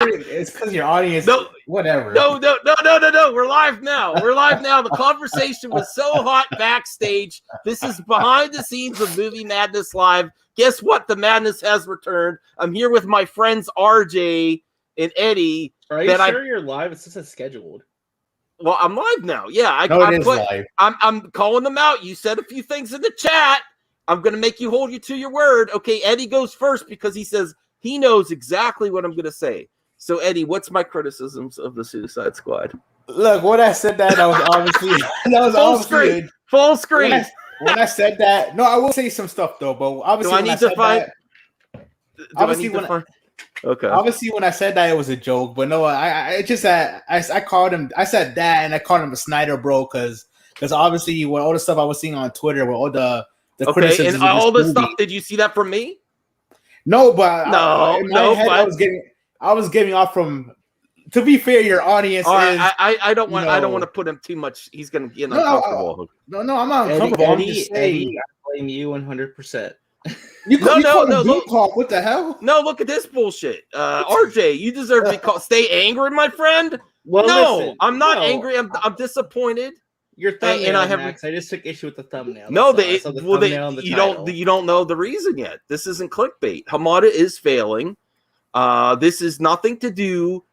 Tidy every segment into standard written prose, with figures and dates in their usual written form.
It's because your audience. No, whatever. No. We're live now. The conversation was so hot backstage. This is behind the scenes of Movie Madness Live. Guess what? The madness has returned. I'm here with my friends RJ and Eddie. Are you sure you're live? It's just scheduled. Well, I'm live now. Yeah, it is live. I'm calling them out. You said a few things in the chat. I'm going to make you hold you to your word. Okay, Eddie goes first because he says he knows exactly what I'm going to say. So, Eddie, what's my criticisms of the Suicide Squad? Look, when I said that was obviously full screen. When I said that, no, I will say some stuff though. But obviously, Obviously, when I said that, it was a joke. But no, I just I called him. I said that, and I called him a Snyder bro because obviously, with all the stuff I was seeing on Twitter, with all the criticisms and all the stuff. Did you see that from me? No, but I was giving off from. To be fair, your audience is. I don't want to put him too much. He's going to get uncomfortable. No, I'm not uncomfortable. Eddie, I blame you 100%. What the hell? No, look at this bullshit. RJ, you deserve to be called. Stay angry, my friend. Well, listen, I'm not angry. I'm disappointed. Your thumbnail, I just took issue with the thumbnail. You don't know the reason yet. This isn't clickbait. Hamada is failing. This is nothing to do.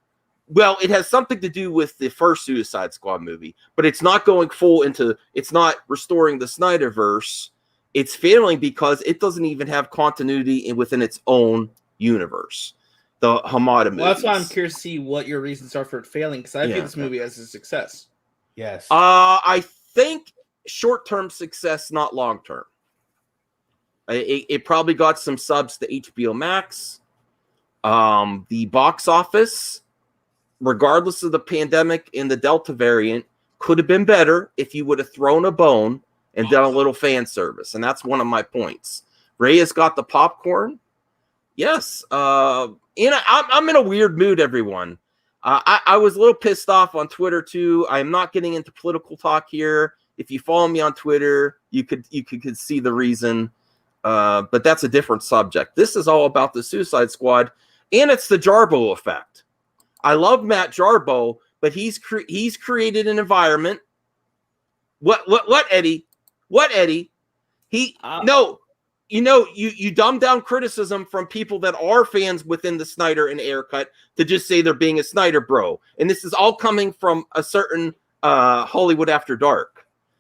Well, it has something to do with the first Suicide Squad movie, but it's not going full into. It's not restoring the Snyderverse. It's failing because it doesn't even have continuity within its own universe. The Hamada movie. Well, that's why I'm curious to see what your reasons are for it failing, because I view this movie as a success. Yes. I think short-term success, not long-term. It probably got some subs to HBO Max. The box office, regardless of the pandemic and the Delta variant, could have been better if you would have thrown a bone and done a little fan service. And that's one of my points. Ray has got the popcorn. Yes. I'm in a weird mood, everyone. I was a little pissed off on Twitter, too. I am not getting into political talk here. If you follow me on Twitter, you could see the reason. But that's a different subject. This is all about the Suicide Squad, and it's the Jarbo effect. I love Matt Jarbo, but he's created an environment. What Eddie? What Eddie? You dumb down criticism from people that are fans within the Snyder and Aircut to just say they're being a Snyder bro, and this is all coming from a certain Hollywood After Dark.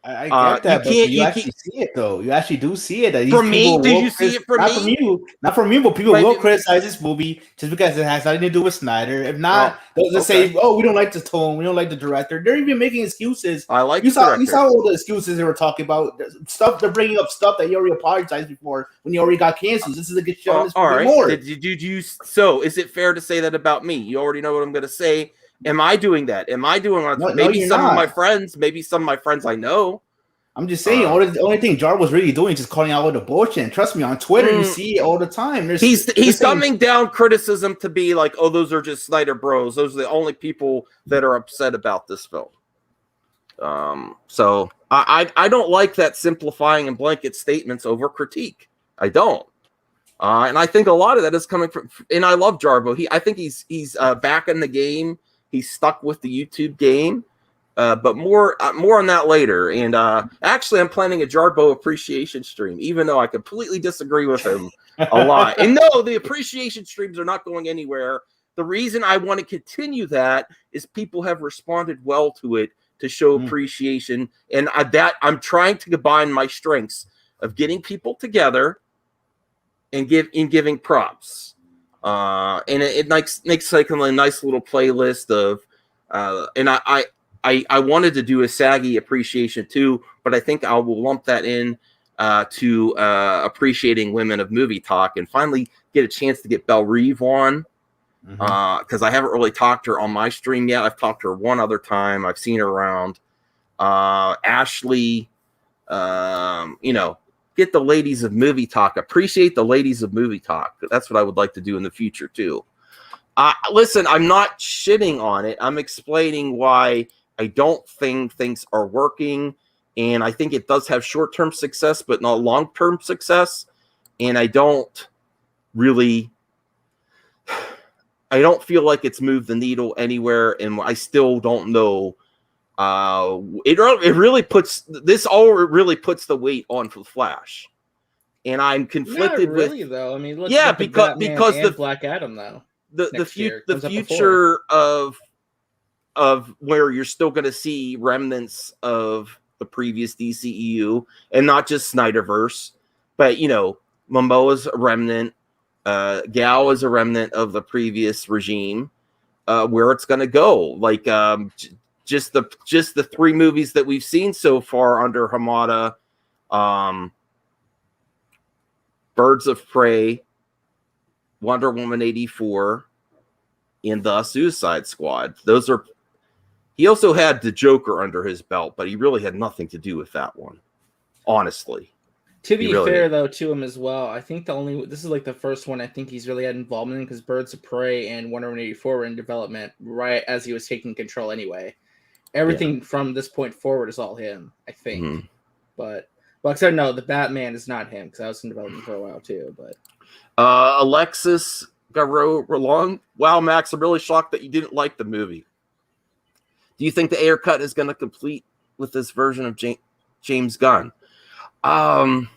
I get that, but you actually see it though. You actually do see it. From me? Did you see it from me? Not from you, but people will criticize this movie just because it has nothing to do with Snyder. If not, they'll just say, "Oh, we don't like the tone. We don't like the director." They're even making excuses. You saw all the excuses they were talking about. Stuff they're bringing up stuff that you already apologized before when you already got canceled. This is a good show. All right. More. So is it fair to say that about me? You already know what I'm going to say. Am I doing that? Am I doing maybe some of my friends? Maybe some of my friends I know. I'm just saying, the only thing Jarbo was really doing is just calling out all the bullshit. And trust me, on Twitter, you see it all the time. He's dumbing down criticism to be like, oh, those are just Snyder bros. Those are the only people that are upset about this film. So I don't like that simplifying and blanket statements over critique. I don't. And I think a lot of that is coming from, and I love Jarbo. I think he's back in the game. He's stuck with the YouTube game, but more on that later. And actually, I'm planning a Jarbo appreciation stream, even though I completely disagree with him a lot. And no, the appreciation streams are not going anywhere. The reason I want to continue that is people have responded well to it to show appreciation, and I'm trying to combine my strengths of getting people together and giving props. And it makes like a nice little playlist of, and I wanted to do a saggy appreciation too, but I think I will lump that in to appreciating women of movie talk and finally get a chance to get Belle Reeve on, because I haven't really talked to her on my stream yet. I've talked to her one other time. I've seen her around. Ashley, get the ladies of movie talk. Appreciate the ladies of movie talk. That's what I would like to do in the future too. Listen, I'm not shitting on it. I'm explaining why I don't think things are working. And I think it does have short-term success, but not long-term success. And I don't really, I don't feel like it's moved the needle anywhere, and I still don't know. It really puts the weight on for the Flash, and I'm conflicted. Not really, though. I mean, look, because the Black Adam though. The future of where you're still going to see remnants of the previous DCEU, and not just Snyderverse, but Momoa's a remnant. Gal is a remnant of the previous regime. Where it's going to go, like just the 3 movies that we've seen so far under Hamada, Birds of Prey, Wonder Woman 84, and the Suicide Squad. He also had the Joker under his belt, but he really had nothing to do with that one, honestly. To be fair, though, to him as well, I think this is like the first one I think he's really had involvement in, because Birds of Prey and Wonder Woman 84 were in development right as he was taking control anyway. Everything from this point forward is all him, I think. Mm-hmm. But like I said, no, the Batman is not him, because I was in development for a while too. But Alexis Garreau, wow, Max, I'm really shocked that you didn't like the movie. Do you think the Ayer cut is going to complete with this version of James Gunn? I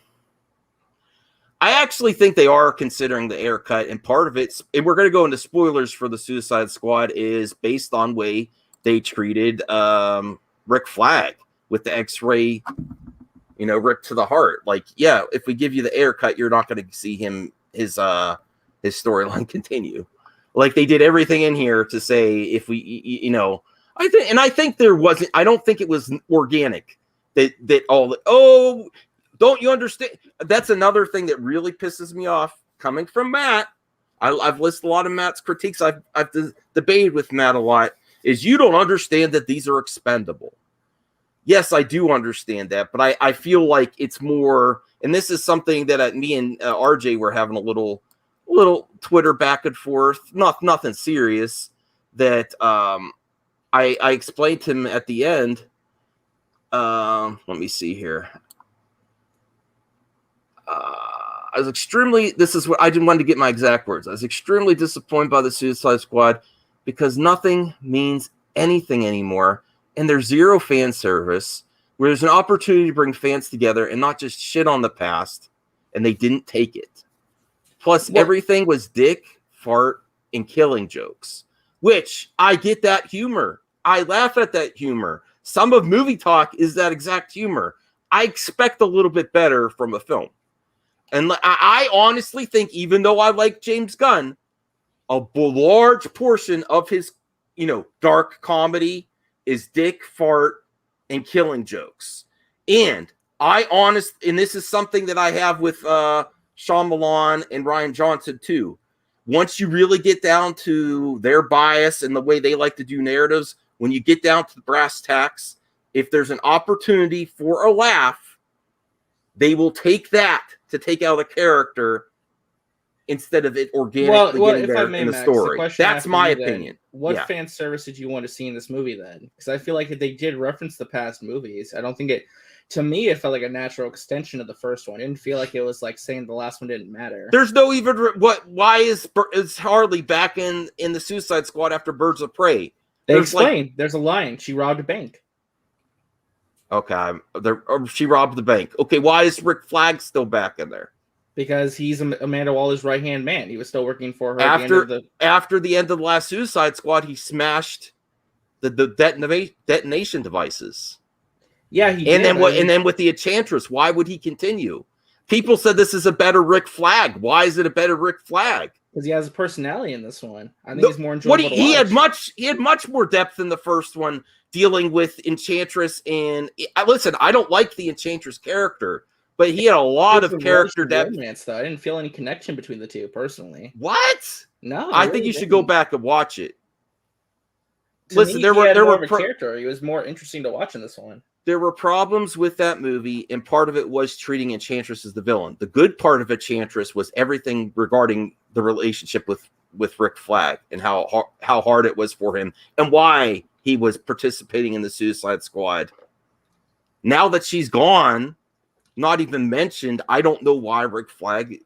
actually think they are considering the Ayer cut, and part of it, and we're going to go into spoilers for the Suicide Squad, is based on way they treated Rick Flag with the X-ray, ripped to the heart. Like, yeah, if we give you the Ayer cut, you're not going to see his storyline continue. Like, they did everything in here to say, if we, I think there wasn't. I don't think it was organic. Don't you understand? That's another thing that really pisses me off coming from Matt. I've listed a lot of Matt's critiques. I've debated with Matt a lot. Is you don't understand that these are expendable. Yes, I do understand that, but I feel like it's more. And this is something that me and RJ were having a little Twitter back and forth. Nothing serious. That I explained to him at the end. Let me see here. I was extremely. This is what I didn't want to get my exact words. I was extremely disappointed by the Suicide Squad because nothing means anything anymore, and there's zero fan service. Where there's an opportunity to bring fans together and not just shit on the past, and they didn't take it. Plus, everything was dick, fart, and killing jokes, which I get that humor. I laugh at that humor. Some of movie talk is that exact humor. I expect a little bit better from a film. And I honestly think, even though I like James Gunn, a large portion of his, dark comedy is dick, fart, and killing jokes. And and this is something that I have with Shyamalan and Rian Johnson too. Once you really get down to their bias and the way they like to do narratives, when you get down to the brass tacks, if there's an opportunity for a laugh, they will take that to take out a character instead of it organically getting there in the story. That's my opinion. What fan service did you want to see in this movie then? Because I feel like if they did reference the past movies, I don't think it. To me, it felt like a natural extension of the first one. It didn't feel like it was like saying the last one didn't matter. There's no even why is Harley back in the Suicide Squad after Birds of Prey? They explain. There's a line. She robbed a bank. Okay, she robbed the bank. Okay, why is Rick Flag still back in there? Because he's Amanda Waller's right-hand man. He was still working for her after the end of the last Suicide Squad. He smashed the detonation devices. Yeah, he did. And then with the Enchantress, why would he continue? People said this is a better Rick Flag. Why is it a better Rick Flag? Because he has a personality in this one. I think he's more enjoyable. He had much more depth in the first one, dealing with Enchantress. And listen, I don't like the Enchantress character, but he had a lot of character depth. Romance, though. I didn't feel any connection between the two personally. What? No, I think you should go back and watch it. Listen, there were character. He was more interesting to watch in this one. There were problems with that movie, and part of it was treating Enchantress as the villain. The good part of Enchantress was everything regarding the relationship with Rick Flag and how hard it was for him and why he was participating in the Suicide Squad. Now that she's gone, not even mentioned, I don't know why Rick Flag,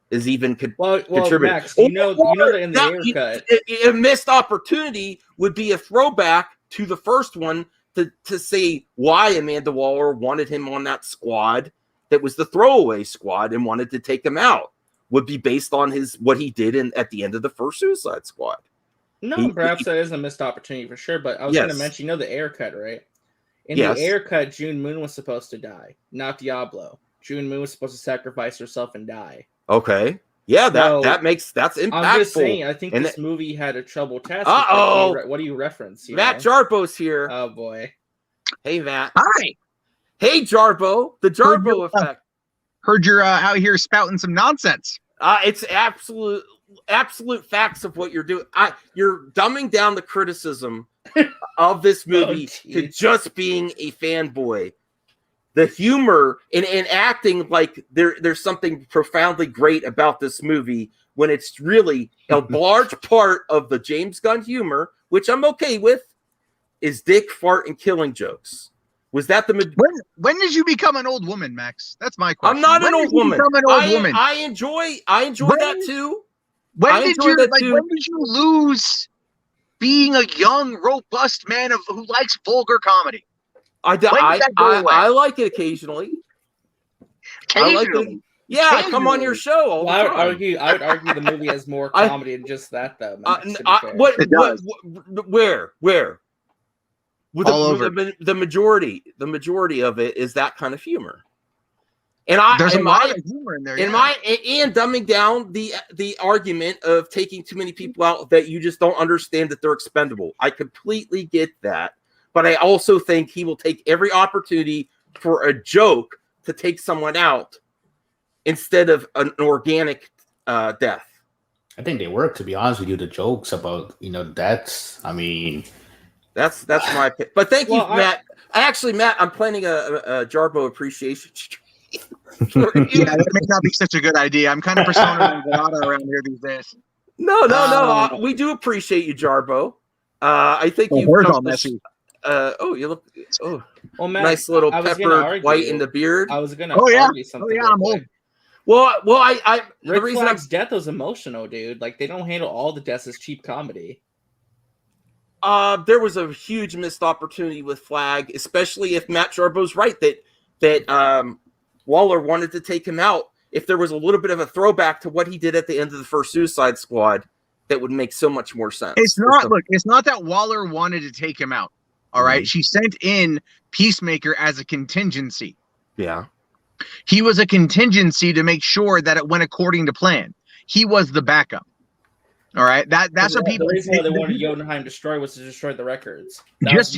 is even contributing. Max, you know that in the air cut, a missed opportunity would be a throwback to the first one to say why Amanda Waller wanted him on that squad that was the throwaway squad and wanted to take him out, would be based on what he did at the end of the first Suicide Squad. No, perhaps that is a missed opportunity for sure. But I was going to mention, the air cut, right? In the air cut, June Moon was supposed to die, not Diablo. June Moon was supposed to sacrifice herself and die. Okay. Yeah, that's impactful. I'm just saying, I think this movie had a trouble task. What do you reference? Matt Jarbo's here. Oh boy. Hey, Matt. Hi. Hey, Jarbo. The Jarbo effect. Heard you're out here spouting some nonsense. It's absolute facts of what you're doing. You're dumbing down the criticism of this movie to just being a fanboy. The humor and acting like there's something profoundly great about this movie when it's really a large part of the James Gunn humor, which I'm okay with, is dick, fart, and killing jokes. Was that when did you become an old woman, Max? That's my question. I'm not an old woman. Woman? I enjoy that too. When did you lose being a young, robust man who likes vulgar comedy? I like it occasionally. Occasionally. I come on your show all the time. I would argue the movie has more comedy than just that, though. Where? All over. The majority of it is that kind of humor. And there's a lot of humor in there. And dumbing down the argument of taking too many people out that you just don't understand that they're expendable. I completely get that. But I also think he will take every opportunity for a joke to take someone out instead of an organic death. I think they work, to be honest with you. The jokes about deaths. I mean, that's my pick. But thank you, Matt. Matt, I'm planning a Jarbo appreciation stream. That may not be such a good idea. I'm kind of persona around here these days. No. We do appreciate you, Jarbo. I think you've all messy. You look. Oh, well, Matt, nice little pepper white in the beard. I was gonna. Argue something. I'm old. Well, the reason death was emotional, dude. Like, they don't handle all the deaths as cheap comedy. There was a huge missed opportunity with Flag, especially if Matt Jarbo's right that Waller wanted to take him out. If there was a little bit of a throwback to what he did at the end of the first Suicide Squad, that would make so much more sense. It's not that Waller wanted to take him out. All right. She sent in Peacemaker as a contingency. Yeah. He was a contingency to make sure that it went according to plan. He was the backup. All right. That's what people. The reason why they wanted Jotunheim destroyed was to destroy the records. He just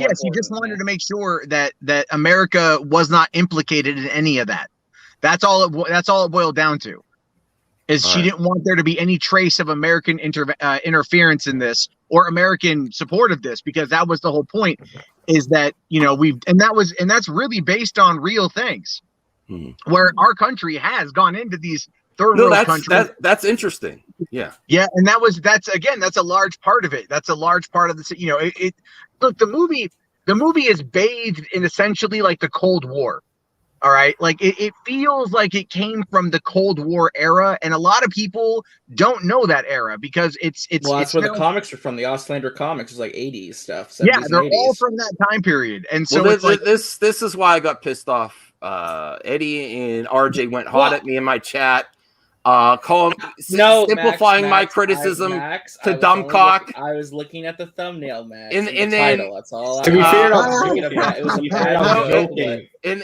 wanted to make sure that America was not implicated in any of that. That's all it boiled down to. She didn't want there to be any trace of American interference in this or American support of this, because that was the whole point. Is that that's really based on real things, where our country has gone into these third world countries. That's interesting. Yeah, and that's a large part of it. That's a large part of this. Look, the movie is bathed in essentially like the Cold War. All right. Like it feels like it came from the Cold War era. And a lot of people don't know that era because it's that's where the comics are from. The Ostlander comics is like 80s stuff. Yeah, they're all from that time period. And so this is why I got pissed off. Eddie and RJ went hot at me in my chat. Simplifying my criticism to dumbcock. I was looking at the thumbnail, Max. And then title, that's all. To be fair,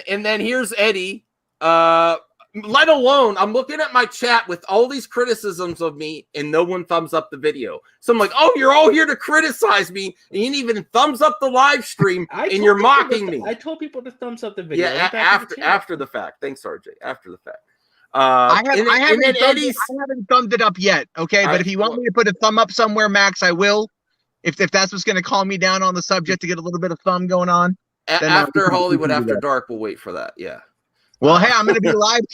and then here's Eddie. Let alone, I'm looking at my chat with all these criticisms of me, and no one thumbs up the video. So I'm like, oh, you're all here to criticize me, and you didn't even thumbs up the live stream, and you're mocking me. I told people to thumbs up the video. Yeah, after the fact. Thanks, RJ. After the fact. I haven't thumbed it up yet. Okay, but if you want me to put a thumb up somewhere, Max, I will. If that's what's going to calm me down on the subject to get a little bit of thumb going on. After Hollywood After Dark, we'll wait for that. Yeah. Well, hey, I'm going to be live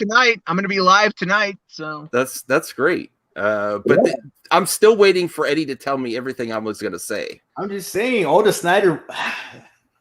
tonight. So that's great. I'm still waiting for Eddie to tell me everything I was going to say. I'm just saying, all the Snyder.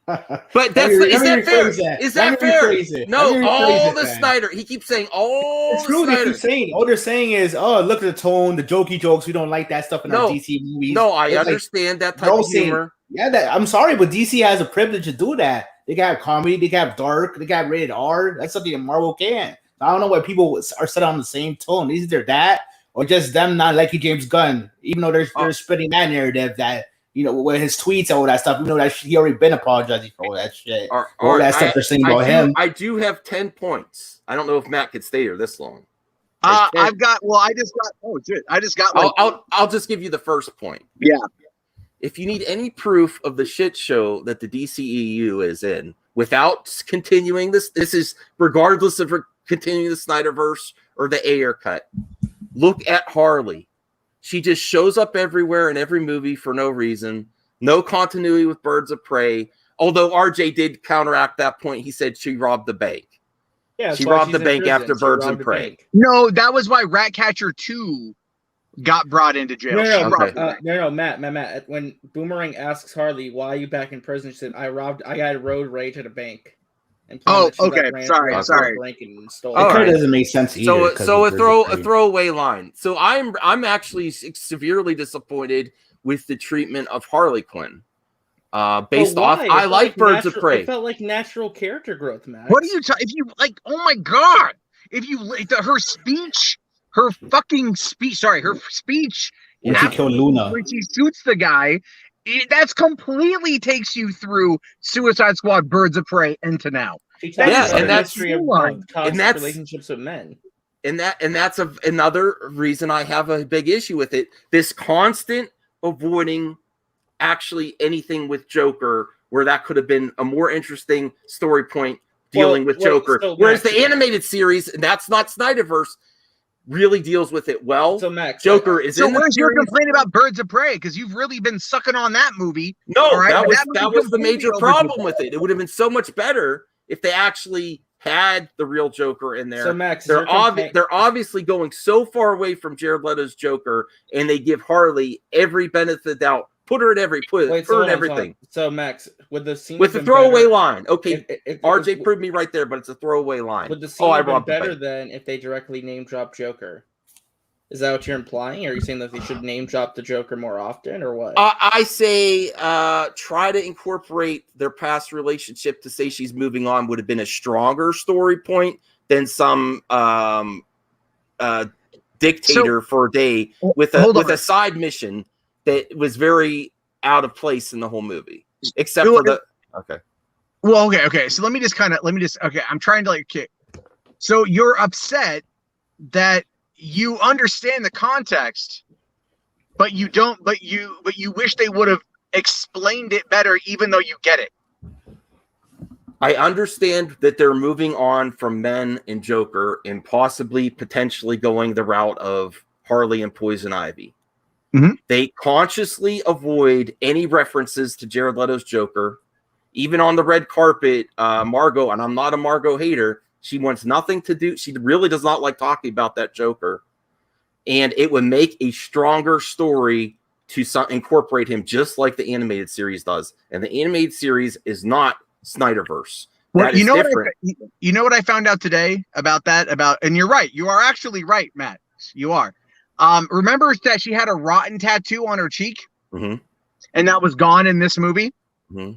But is that fair? Is that fair? No, all the Snyder. He keeps saying all it's true. They keep saying all they're saying is, "Oh, look at the tone, the jokey jokes. We don't like that stuff in our DC movies." No, I understand that type of humor. I'm sorry, but DC has a privilege to do that. They got comedy, they got dark, they got rated R. That's something that Marvel can't. I don't know why people are set on the same tone. Either that or just them not liking James Gunn, even though they're spreading that narrative that. With his tweets and all that stuff, that he already been apologizing for all that shit. All that stuff they're saying about him. I do have 10 points. I don't know if Matt could stay here this long. I just got. I'll just give you the first point. Yeah. If you need any proof of the shit show that the DCEU is in, without continuing this is regardless of continuing the Snyderverse or the Ayer cut. Look at Harley. She just shows up everywhere in every movie for no reason. No continuity with Birds of Prey. Although RJ did counteract that point. He said she robbed the bank. Yeah, she robbed the bank after Birds of Prey. No, that was why Ratcatcher 2 got brought into jail. No, Matt. When Boomerang asks Harley, why are you back in prison? She said, I got road rage at a bank. Okay. Sorry. It doesn't make sense either. So a throwaway line. So I'm actually severely disappointed with the treatment of Harley Quinn. Based off, I like Birds of Prey. It felt like natural character growth, Matt. What are you talking? If you like, oh my god! If you her speech, her speech. When she killed Luna, when she shoots the guy. That's completely takes you through Suicide Squad, Birds of Prey, into now. And that's relationships with men. And that's another reason I have a big issue with it. This constant avoiding actually anything with Joker, where that could have been a more interesting story point dealing with Joker. Whereas the animated series, and that's not Snyderverse, really deals with it well. So Max, Joker is in the where's your complaint about Birds of Prey? Because you've really been sucking on that movie. No, right? that was the major problem with it. It would have been so much better if they actually had the real Joker in there. So Max, they're obviously going so far away from Jared Leto's Joker, and they give Harley every benefit of the doubt. Put her in everything. So Max, with the scene with the throwaway line, okay, RJ proved me right there, but it's a throwaway line. Would the scene have been better than if they directly name drop Joker? Is that what you're implying? Are you saying that they should name drop the Joker more often, or what? I say try to incorporate their past relationship. To say she's moving on would have been a stronger story point than some dictator for a day with a side mission that was very out of place in the whole movie, except for the okay. So let me just I'm trying to so you're upset that you understand the context, but you don't. But you wish they would have explained it better, even though you get it. I understand that they're moving on from Men and Joker and potentially going the route of Harley and Poison Ivy. Mm-hmm. They consciously avoid any references to Jared Leto's Joker. Even on the red carpet, Margot, and I'm not a Margot hater, she wants nothing to do. She really does not like talking about that Joker. And it would make a stronger story to incorporate him just like the animated series does. And the animated series is not Snyderverse. Well, you know what I found out today about that? And you're right. You are actually right, Matt. You are. Remember that she had a rotten tattoo on her cheek? Mm-hmm. And that was gone in this movie? Mm-hmm.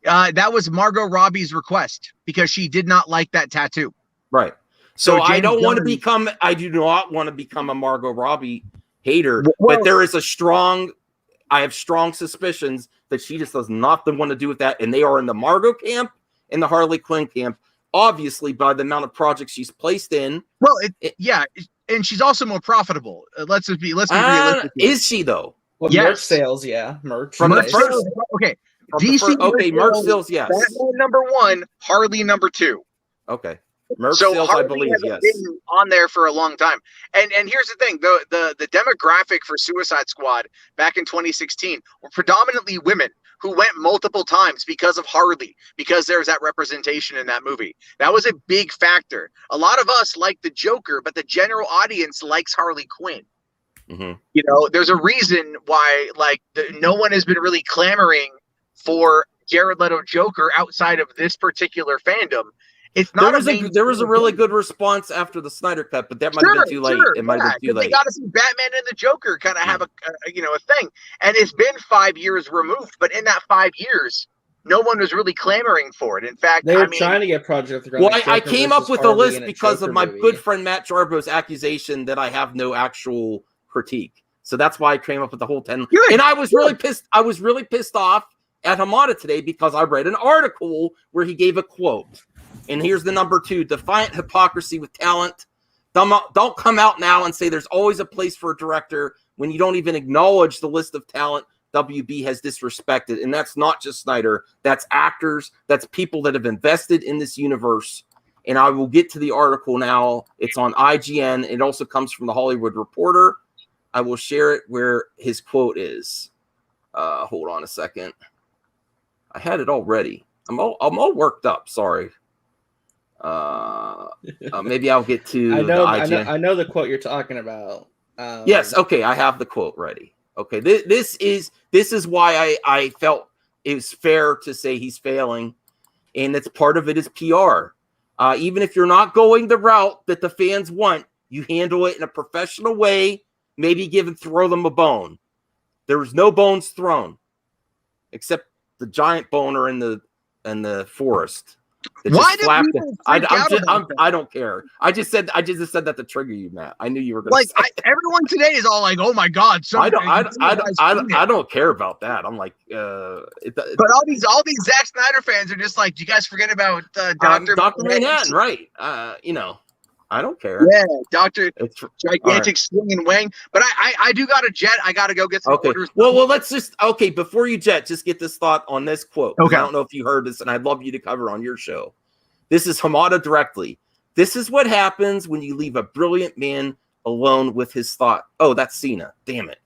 That was Margot Robbie's request because she did not like that tattoo. Right. So I do not want to become a Margot Robbie hater, but there is I have strong suspicions that she just does not want to do with that. And they are in the Margot camp and the Harley Quinn camp, obviously by the amount of projects she's placed in. Well, and she's also more profitable. Let's be realistic. Is she though? Well, yes. Merch sales, yeah. Merch. From the first, okay. DC merch sales, yes. Batman number 1, Harley number 2. Okay. Merch sales, Harley, I believe, yes. Been on there for a long time. And here's the thing: the demographic for Suicide Squad back in 2016 were predominantly women who went multiple times because of Harley, because there's that representation in that movie. That was a big factor. A lot of us like the Joker, but the general audience likes Harley Quinn. Mm-hmm. There's a reason why no one has been really clamoring for Jared Leto Joker outside of this particular fandom. It's not there was a really good response after the Snyder cut, but that might have been too late. It might have been too late. They got to see Batman and the Joker kind of have a thing, and it's been 5 years removed. But in that 5 years, no one was really clamoring for it. In fact, they were trying to get Project. Well, I came up with a list because of my good friend Matt Jarbo's accusation that I have no actual critique. So that's why I came up with the whole 10. Good. And I was really pissed. I was really pissed off at Hamada today because I read an article where he gave a quote. And here's the number 2: defiant hypocrisy with talent. Don't come out now and say there's always a place for a director when you don't even acknowledge the list of talent WB has disrespected. And that's not just Snyder. That's actors. That's people that have invested in this universe. And I will get to the article now. It's on IGN. It also comes from the Hollywood Reporter. I will share it where his quote is. Hold on a second. I had it all ready. I'm all worked up. Sorry. Maybe I'll get to I know the quote you're talking about. Yes, okay, I have the quote ready. Okay, this is why I felt it was fair to say he's failing, and it's part of it is PR. Even if you're not going the route that the fans want, you handle it in a professional way. Maybe throw them a bone. There was no bones thrown, except the giant boner in the forest. Why did people I don't care. I just said that to trigger you, Matt. I knew you were going to everyone today is all like, "Oh my god!" I don't care about that. I'm like, but all these Zack Snyder fans are just like, "Do you guys forget about Dr. Manhattan?" Right? I don't care. Yeah, Dr. Gigantic Swinging Wang. But I do got a jet. I got to go get some orders. Well, let's just, before you jet, just get this thought on this quote. Okay. I don't know if you heard this, and I'd love you to cover on your show. This is Hamada directly. This is what happens when you leave a brilliant man alone with his thought. Oh, that's Cena. Damn it.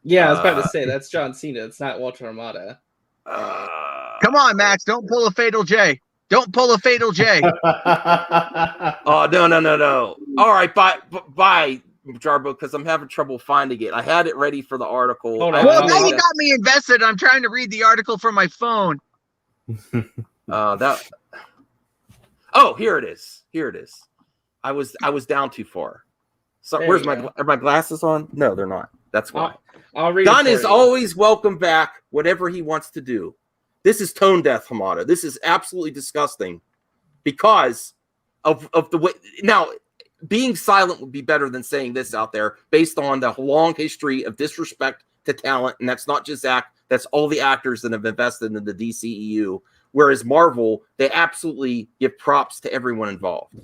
Yeah, I was about to say, that's John Cena. It's not Walter Hamada. Come on, Max. Don't pull a Fatal J. Don't pull a Fatal J. Oh, no. All right, bye, Jarbo, because I'm having trouble finding it. I had it ready for the article. Well, now you got me invested. I'm trying to read the article from my phone. Oh, here it is. I was down too far. So are my glasses on? No, they're not. That's why. I'll read. Gunn is always welcome back, whatever he wants to do. This is tone deaf, Hamada. This is absolutely disgusting because of the way. Now, being silent would be better than saying this out there based on the long history of disrespect to talent. And that's not just Zach. That's all the actors that have invested in the DCEU. Whereas Marvel, they absolutely give props to everyone involved.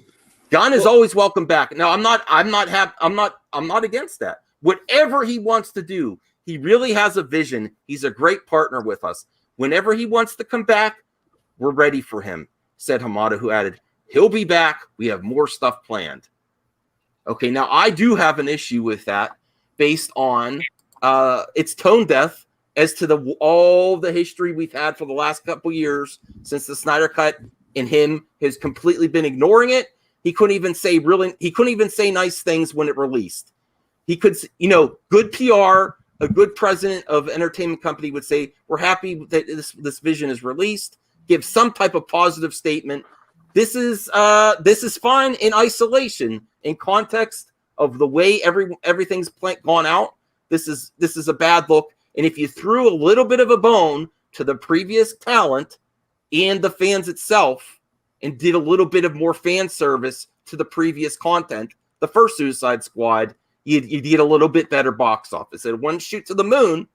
Gunn is always welcome back. Now, I'm not against that. Whatever he wants to do, he really has a vision. He's a great partner with us. Whenever he wants to come back, we're ready for him, said Hamada, who added, he'll be back. We have more stuff planned. Okay, now I do have an issue with that based on its tone deaf as to all the history we've had for the last couple years since the Snyder Cut, and him has completely been ignoring it. He couldn't even say nice things when it released. He could, good PR. A good president of an entertainment company would say, we're happy that this vision is released, give some type of positive statement. This is fine in isolation, in context of the way everything's gone out. This is a bad look. And if you threw a little bit of a bone to the previous talent and the fans itself and did a little bit of more fan service to the previous content, the first Suicide Squad, you get a little bit better box office. It wouldn't shoot to the moon,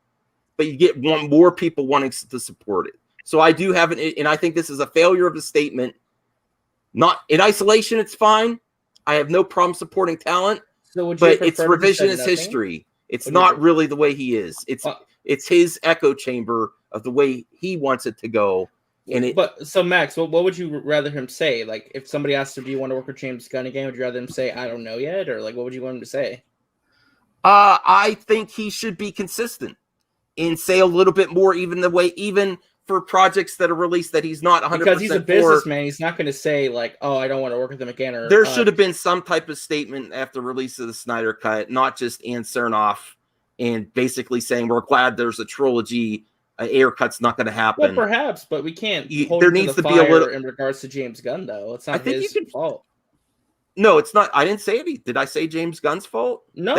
but you get more people wanting to support it. So I do have and I think this is a failure of the statement. Not in isolation, it's fine. I have no problem supporting talent, but it's revisionist history. It's not really the way he is. It's his echo chamber of the way he wants it to go. But so Max, what would you rather him say? Like, if somebody asked him, "Do you want to work with James Gunn again?" Would you rather him say, "I don't know yet," or like, what would you want him to say? I think he should be consistent and say a little bit more, even for projects that are released that he's not 100% because he's a businessman. He's not going to say like, "Oh, I don't want to work with him again." Or there should have been some type of statement after release of the Snyder Cut, not just Ann Cernoff and basically saying we're glad there's a trilogy An Ayer cut's not going to happen. Well, perhaps, but we can't. There needs to be a little in regards to James Gunn, though. It's not his fault. No, it's not. I didn't say it. Did I say James Gunn's fault? No.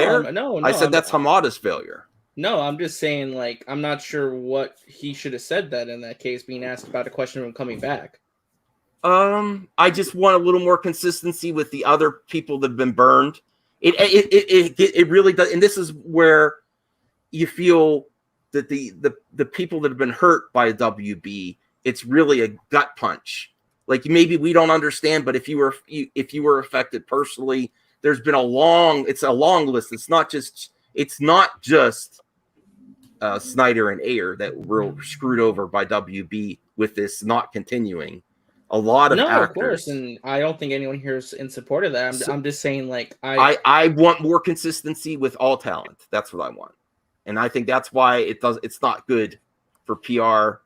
I said that's Hamada's failure. No, I'm just saying, like, I'm not sure what he should have said that in that case, being asked about a question of him coming back. I just want a little more consistency with the other people that have been burned. It really does, and this is where you feel that the people that have been hurt by WB, it's really a gut punch. Like, maybe we don't understand, but if you were affected personally, there's been a long list. It's not just Snyder and Ayer that were screwed over by WB with this not continuing. A lot of actors. Of course, and I don't think anyone here is in support of that. I'm just saying, like, I want more consistency with all talent. That's what I want, and I think that's why it's not good for PR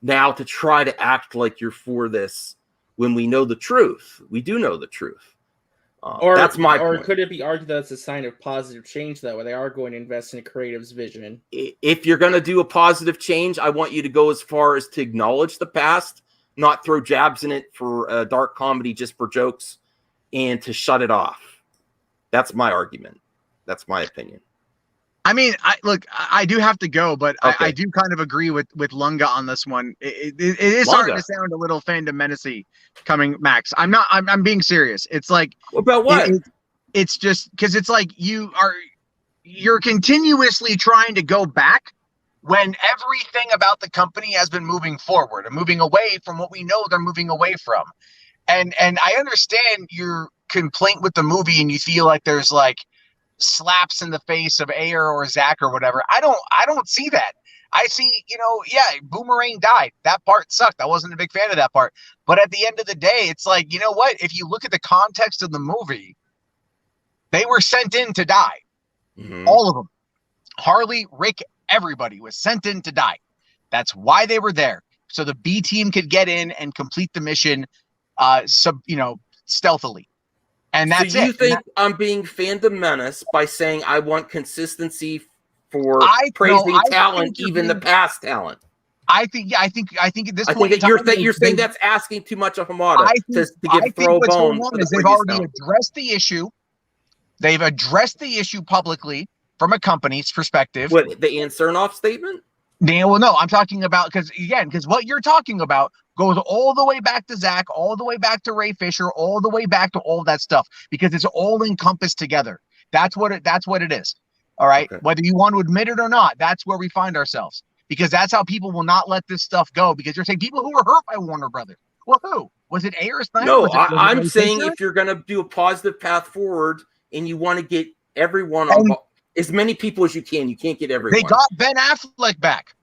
now to try to act like you're for this when we know the truth. We do know the truth. That's my point. Or could it be argued that it's a sign of positive change, though, where they are going to invest in a creative's vision? If you're going to do a positive change, I want you to go as far as to acknowledge the past, not throw jabs in it for dark comedy just for jokes, and to shut it off. That's my argument. That's my opinion. I mean, I do have to go, but okay. I do kind of agree with Lunga on this one. It is starting to sound a little Fandom menacey coming, Max. I'm being serious. It's like, about what? It's just because it's like you're continuously trying to go back when everything about the company has been moving forward and moving away from what we know they're moving away from. And I understand your complaint with the movie, and you feel like there's like slaps in the face of Ayer or Zach or whatever. I don't see that. I see, Boomerang died. That part sucked. I wasn't a big fan of that part. But at the end of the day, it's like, you know what? If you look at the context of the movie, they were sent in to die. Mm-hmm. All of them. Harley, Rick, everybody was sent in to die. That's why they were there. So the B team could get in and complete the mission stealthily. And that's so you think I'm being Fandom menace by saying I want consistency for praising talent, even the past talent? I think at this point you're saying that's asking too much of Hamada to give throw bone. They've already addressed the issue. They've addressed the issue publicly from a company's perspective. What, the Ansernoff statement? Well, no, I'm talking about because what you're talking about goes all the way back to Zach, all the way back to Ray Fisher, all the way back to all that stuff, because it's all encompassed together. That's what it is. All right. Okay. Whether you want to admit it or not, that's where we find ourselves, because that's how people will not let this stuff go, because you're saying people who were hurt by Warner Brothers. Well, who was it? Ayer? No, I'm saying if you're going to do a positive path forward and you want to get everyone on, as many people as you can't get everyone. They got Ben Affleck back.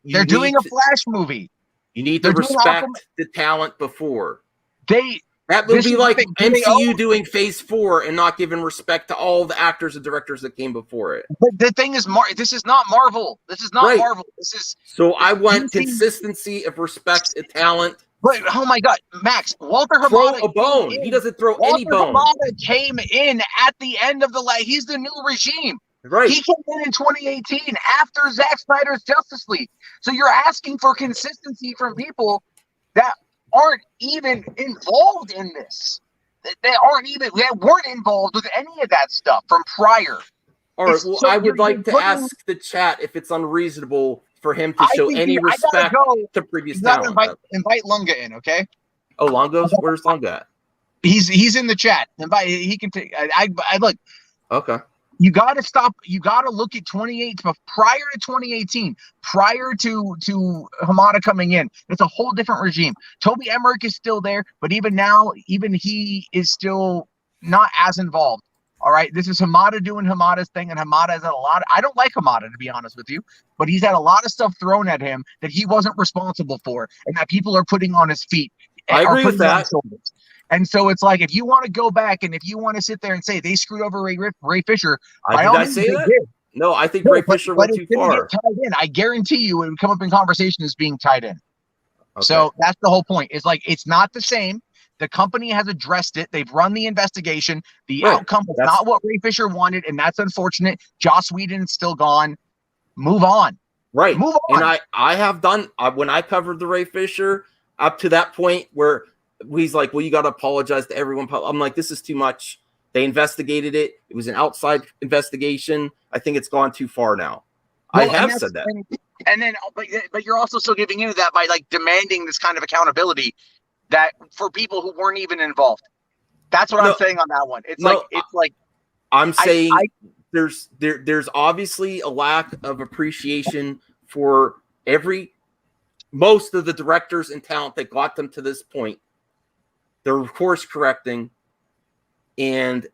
They're doing a Flash movie. You need to respect the talent before. That would be like MCU doing Phase 4 and not giving respect to all the actors and directors that came before it. But the thing is, this is not Marvel. This is not Marvel. So I want consistency of respect and talent. But oh my God, Max, Walter Hamada throw a bone. He doesn't throw any bone. Walter Hamada came in at the end of he's the new regime. Right. He came in 2018 after Zack Snyder's Justice League. So you're asking for consistency from people that aren't even involved in this. They weren't involved with any of that stuff from prior. All right. Well, I would like to ask the chat if it's unreasonable for him to show any respect to previous talent. Invite Lunga in, okay? Oh, Longo's? Where's Lunga at? He's in the chat. He can take. I look. Okay. You got to stop. You got to look at 28 prior to 2018, prior to Hamada coming in. It's a whole different regime. Toby Emmerich is still there, but even now, he is still not as involved. All right, this is Hamada doing Hamada's thing, and Hamada has had a lot. I don't like Hamada, to be honest with you, but he's had a lot of stuff thrown at him that he wasn't responsible for, and that people are putting on his feet. I agree with that. And so it's like, if you want to go back and if you want to sit there and say they screwed over Ray Fisher, did I say that? Did. No, I think Ray Fisher went too far. I guarantee you it would come up in conversation as being tied in. Okay. So that's the whole point. It's like, it's not the same. The company has addressed it. They've run the investigation. The outcome was not what Ray Fisher wanted, and that's unfortunate. Joss Whedon is still gone. Move on. Right. Move on. And I have done, when I covered the Ray Fisher, up to that point where he's like, well, you got to apologize to everyone. I'm like, this is too much. They investigated it. It was an outside investigation. I think it's gone too far now. Well, I have said that. And then, but you're also still giving into that by like demanding this kind of accountability that for people who weren't even involved. That's what I'm saying on that one. It's like I'm saying there's obviously a lack of appreciation for most of the directors and talent that got them to this point. They're course correcting, and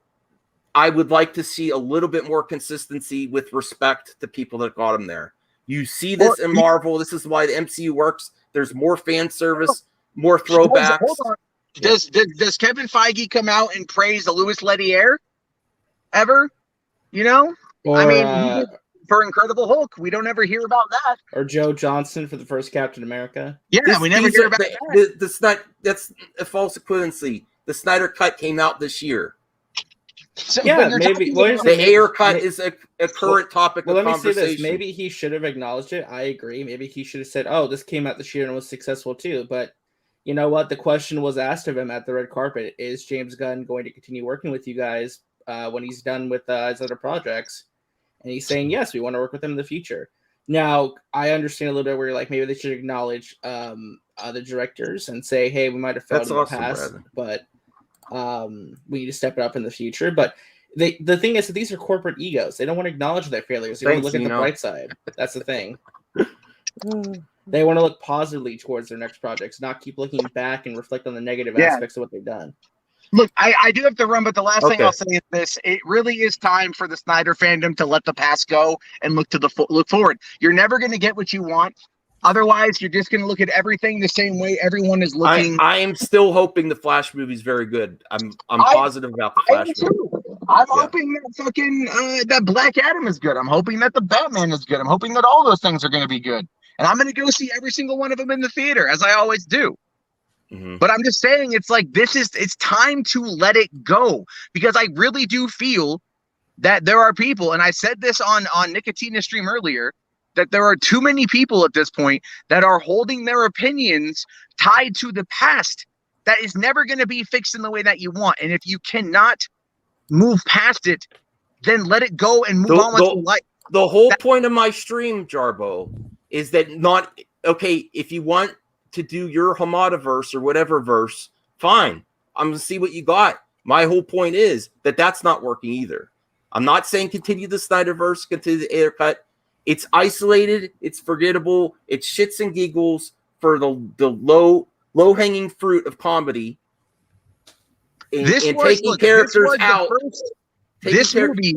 I would like to see a little bit more consistency with respect to people that got them there. You see this in Marvel. This is why the MCU works. There's more fan service, more throwbacks. Hold on. Does Kevin Feige come out and praise the Louis Leterrier ever? You know, I mean, for Incredible Hulk, we don't ever hear about that. Or Joe Johnston for the first Captain America. Yeah, we never hear about that. That's a false equivalency. The Snyder Cut came out this year. So, yeah, maybe the Ayer Cut is a current topic of conversation. Let me say this. Maybe he should have acknowledged it. I agree. Maybe he should have said, "Oh, this came out this year and was successful too." But you know what? The question was asked of him at the red carpet: is James Gunn going to continue working with you guys when he's done with his other projects? And he's saying, yes, we want to work with him in the future. Now, I understand a little bit where you're like, maybe they should acknowledge other directors and say, hey, we might have failed in the past, but we need to step it up in the future. But the thing is that these are corporate egos. They don't want to acknowledge their failures. They want to look at the bright side. That's the thing. They want to look positively towards their next projects, not keep looking back and reflect on the negative aspects of what they've done. Look, I do have to run, but the last thing I'll say is this. It really is time for the Snyder fandom to let the past go and look forward. You're never going to get what you want. Otherwise, you're just going to look at everything the same way everyone is looking. I am still hoping the Flash movie is very good. I'm positive about the Flash movie. I'm hoping that fucking that Black Adam is good. I'm hoping that the Batman is good. I'm hoping that all those things are going to be good. And I'm going to go see every single one of them in the theater, as I always do. Mm-hmm. But I'm just saying, it's like it's time to let it go, because I really do feel that there are people, and I said this on Nicotina's stream earlier, that there are too many people at this point that are holding their opinions tied to the past that is never going to be fixed in the way that you want. And if you cannot move past it, then let it go and move on with your life. The whole point of my stream, Jarbo, is that if you want to do your Hamada verse or whatever verse, fine. I'm going to see what you got. My whole point is that that's not working either. I'm not saying continue the Snyderverse, continue the Ayer Cut. It's isolated. It's forgettable. It's shits and giggles for the low-hanging fruit of comedy. Taking characters out. This movie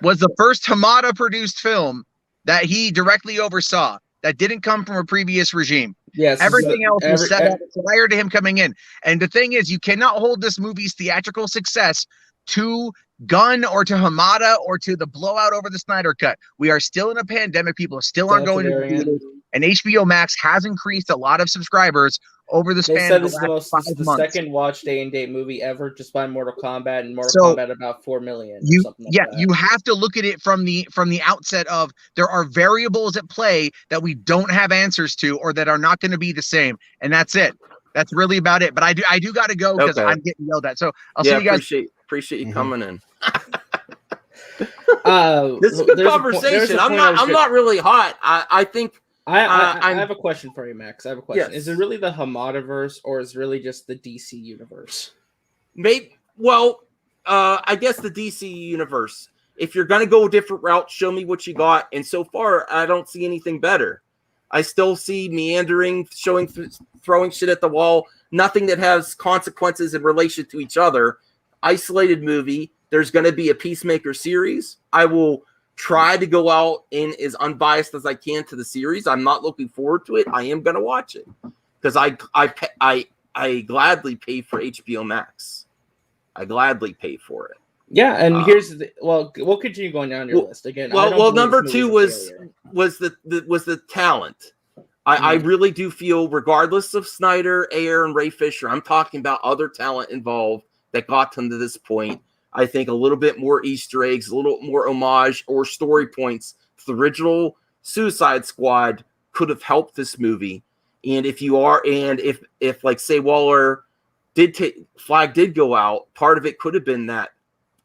was the first Hamada-produced film that he directly oversaw that didn't come from a previous regime. Yes, everything else was set up prior to him coming in. And the thing is, you cannot hold this movie's theatrical success to Gunn or to Hamada or to the blowout over the Snyder Cut. We are still in a pandemic. People still aren't going to the theaters. And HBO Max has increased a lot of subscribers over the span of the last 5 months. The second watch day and date movie ever, just by Mortal Kombat, and Mortal Kombat about 4 million. You have to look at it from the outset of there are variables at play that we don't have answers to, or that are not going to be the same, and that's it. That's really about it. But I do got to go because I'm getting yelled at. So I'll see you guys. Appreciate you coming in. This is a good conversation. I'm not really hot. I think. I have a question for you, Max. I have a question. Yes. Is it really the Hamadaverse, or is it really just the DC universe? Maybe. Well, I guess the DC universe. If you're gonna go a different route, show me what you got. And so far, I don't see anything better. I still see meandering, throwing shit at the wall. Nothing that has consequences in relation to each other. Isolated movie. There's going to be a Peacemaker series. I will try to go out in as unbiased as I can to the series. I'm not looking forward to it. I am going to watch it because I gladly pay for HBO Max. I gladly pay for it. Yeah, and we'll continue going down your list again. Well, number 2 was the talent. I really do feel, regardless of Snyder, Ayer, and Ray Fisher, I'm talking about other talent involved that got them to this point. I think a little bit more Easter eggs, a little more homage or story points to the original Suicide Squad could have helped this movie. And if like say Waller Flag did go out, part of it could have been that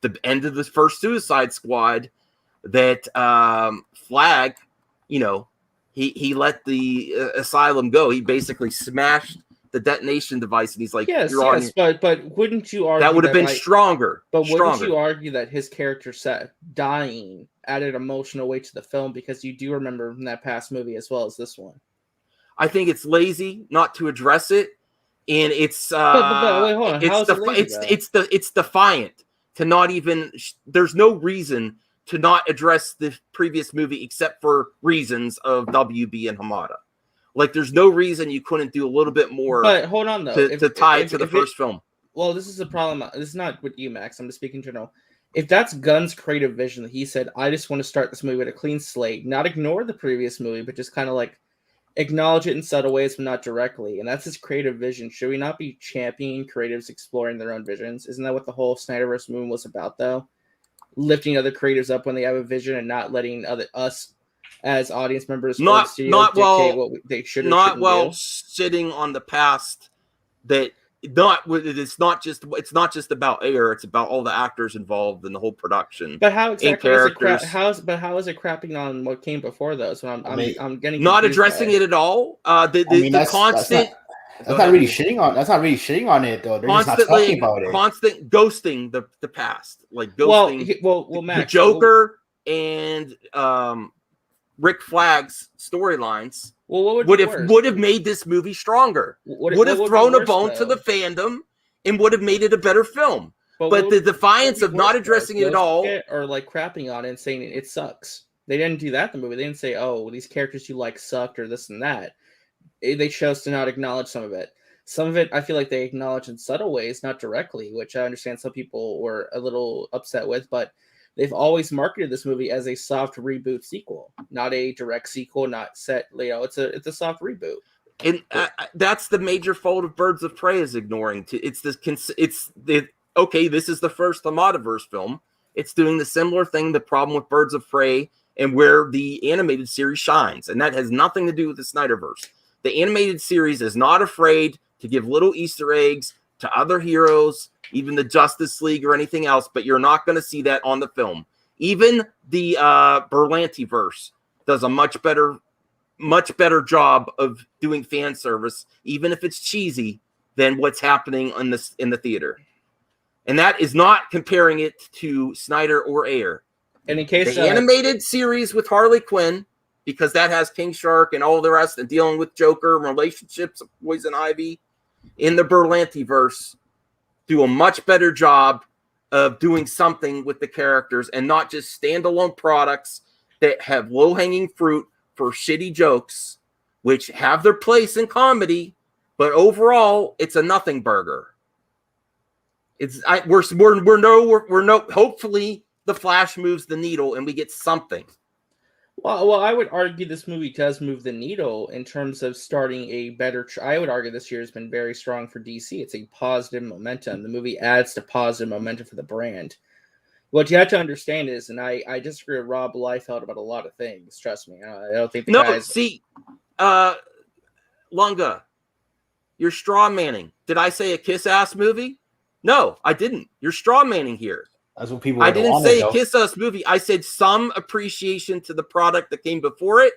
the end of the first Suicide Squad that Flag, he let the asylum go. He basically smashed the detonation device, and he's like, yes, but wouldn't you argue that would have been stronger? But wouldn't you argue that his character dying added emotional weight to the film, because you do remember from that past movie as well as this one? I think it's lazy not to address it, and it's wait, hold on. It's defiant to not even. There's no reason to not address the previous movie except for reasons of WB and Hamada. Like, there's no reason you couldn't do a little bit more. But hold on, though, to tie it to the first film. Well, this is a problem. This is not with you, Max. I'm just speaking in general. If that's Gunn's creative vision, that he said, I just want to start this movie with a clean slate, not ignore the previous movie, but just kind of like acknowledge it in subtle ways, but not directly. And that's his creative vision. Should we not be championing creatives exploring their own visions? Isn't that what the whole Snyderverse movement was about, though? Lifting other creatives up when they have a vision and not letting us as audience members not well what they should do. Sitting on the past that it's not just about Ayer, it's about all the actors involved in the whole production. But how exactly is it how is it crapping on what came before, though? So I'm getting not addressing it at all. The constant that's not really shitting on it, though. They're just not talking about it. Constant ghosting the past, like ghosting well Max, the Joker and Rick Flag's storylines. Well, what would have made this movie stronger? Would have thrown a bone to the fandom and would have made it a better film. But the defiance of not addressing it at all, or like crapping on it and saying it sucks. They didn't do that in the movie. They didn't say, "Oh, these characters you like sucked" or this and that. They chose to not acknowledge some of it. Some of it, I feel like they acknowledge in subtle ways, not directly, which I understand some people were a little upset with, but they've always marketed this movie as a soft reboot sequel, not a direct sequel, not set. It's a soft reboot. And that's the major fault of Birds of Prey is ignoring. This is the first Hamadaverse film. It's doing the similar thing. The problem with Birds of Prey and where the animated series shines, and that has nothing to do with the Snyderverse. The animated series is not afraid to give little Easter eggs to other heroes, even the Justice League or anything else, but you're not going to see that on the film. Even the Berlantiverse does a much better job of doing fan service, even if it's cheesy, than what's happening in the theater. And that is not comparing it to Snyder or Ayer. And in case the animated series with Harley Quinn, because that has King Shark and all the rest and dealing with Joker and relationships of Poison Ivy, in the Berlantiverse, do a much better job of doing something with the characters and not just standalone products that have low-hanging fruit for shitty jokes, which have their place in comedy, but overall, it's a nothing burger. Hopefully the Flash moves the needle and we get something. Well, I would argue this movie does move the needle in terms of starting a better. I would argue this year has been very strong for DC. It's a positive momentum. The movie adds to positive momentum for the brand. What you have to understand is, and I disagree with Rob Liefeld about a lot of things. Trust me, I don't think. Lunga, you're straw manning. Did I say a kiss-ass movie? No, I didn't. You're straw manning here. That's what people. I didn't say a kiss-ass movie. I said some appreciation to the product that came before it,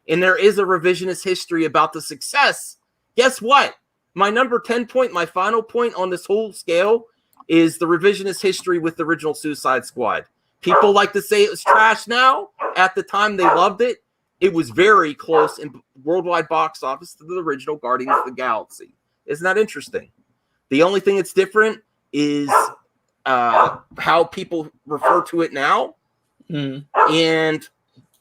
and there is a revisionist history about the success. Guess what? My number 10 point, my final point on this whole scale is the revisionist history with the original Suicide Squad. People like to say it was trash now. At the time, they loved it. It was very close in worldwide box office to the original Guardians of the Galaxy. Isn't that interesting? The only thing that's different is how people refer to it now, and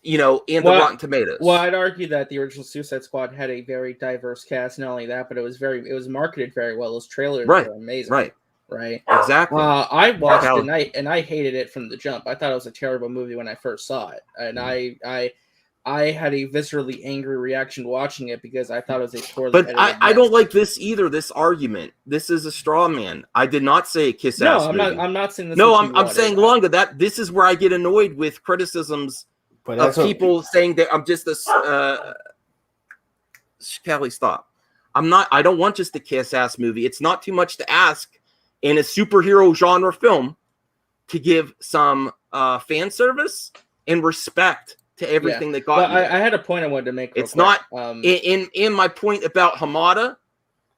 the Rotten Tomatoes. Well, I'd argue that the original Suicide Squad had a very diverse cast. Not only that, but it was marketed very well. Those trailers were amazing. Right. Exactly. I watched it and I hated it from the jump. I thought it was a terrible movie when I first saw it, and I had a viscerally angry reaction watching it because I thought it was a poorly edited mess. I don't like this either, this argument. This is a straw man. I did not say a kiss-ass movie. I'm not saying this. No, I'm saying, Lunga, that this is where I get annoyed with criticisms of people saying that I'm just a Kelly, stop. I don't want just a kiss-ass movie. It's not too much to ask in a superhero genre film to give some fan service and respect to everything that got you. I had a point I wanted to make. It's not in my point about Hamada.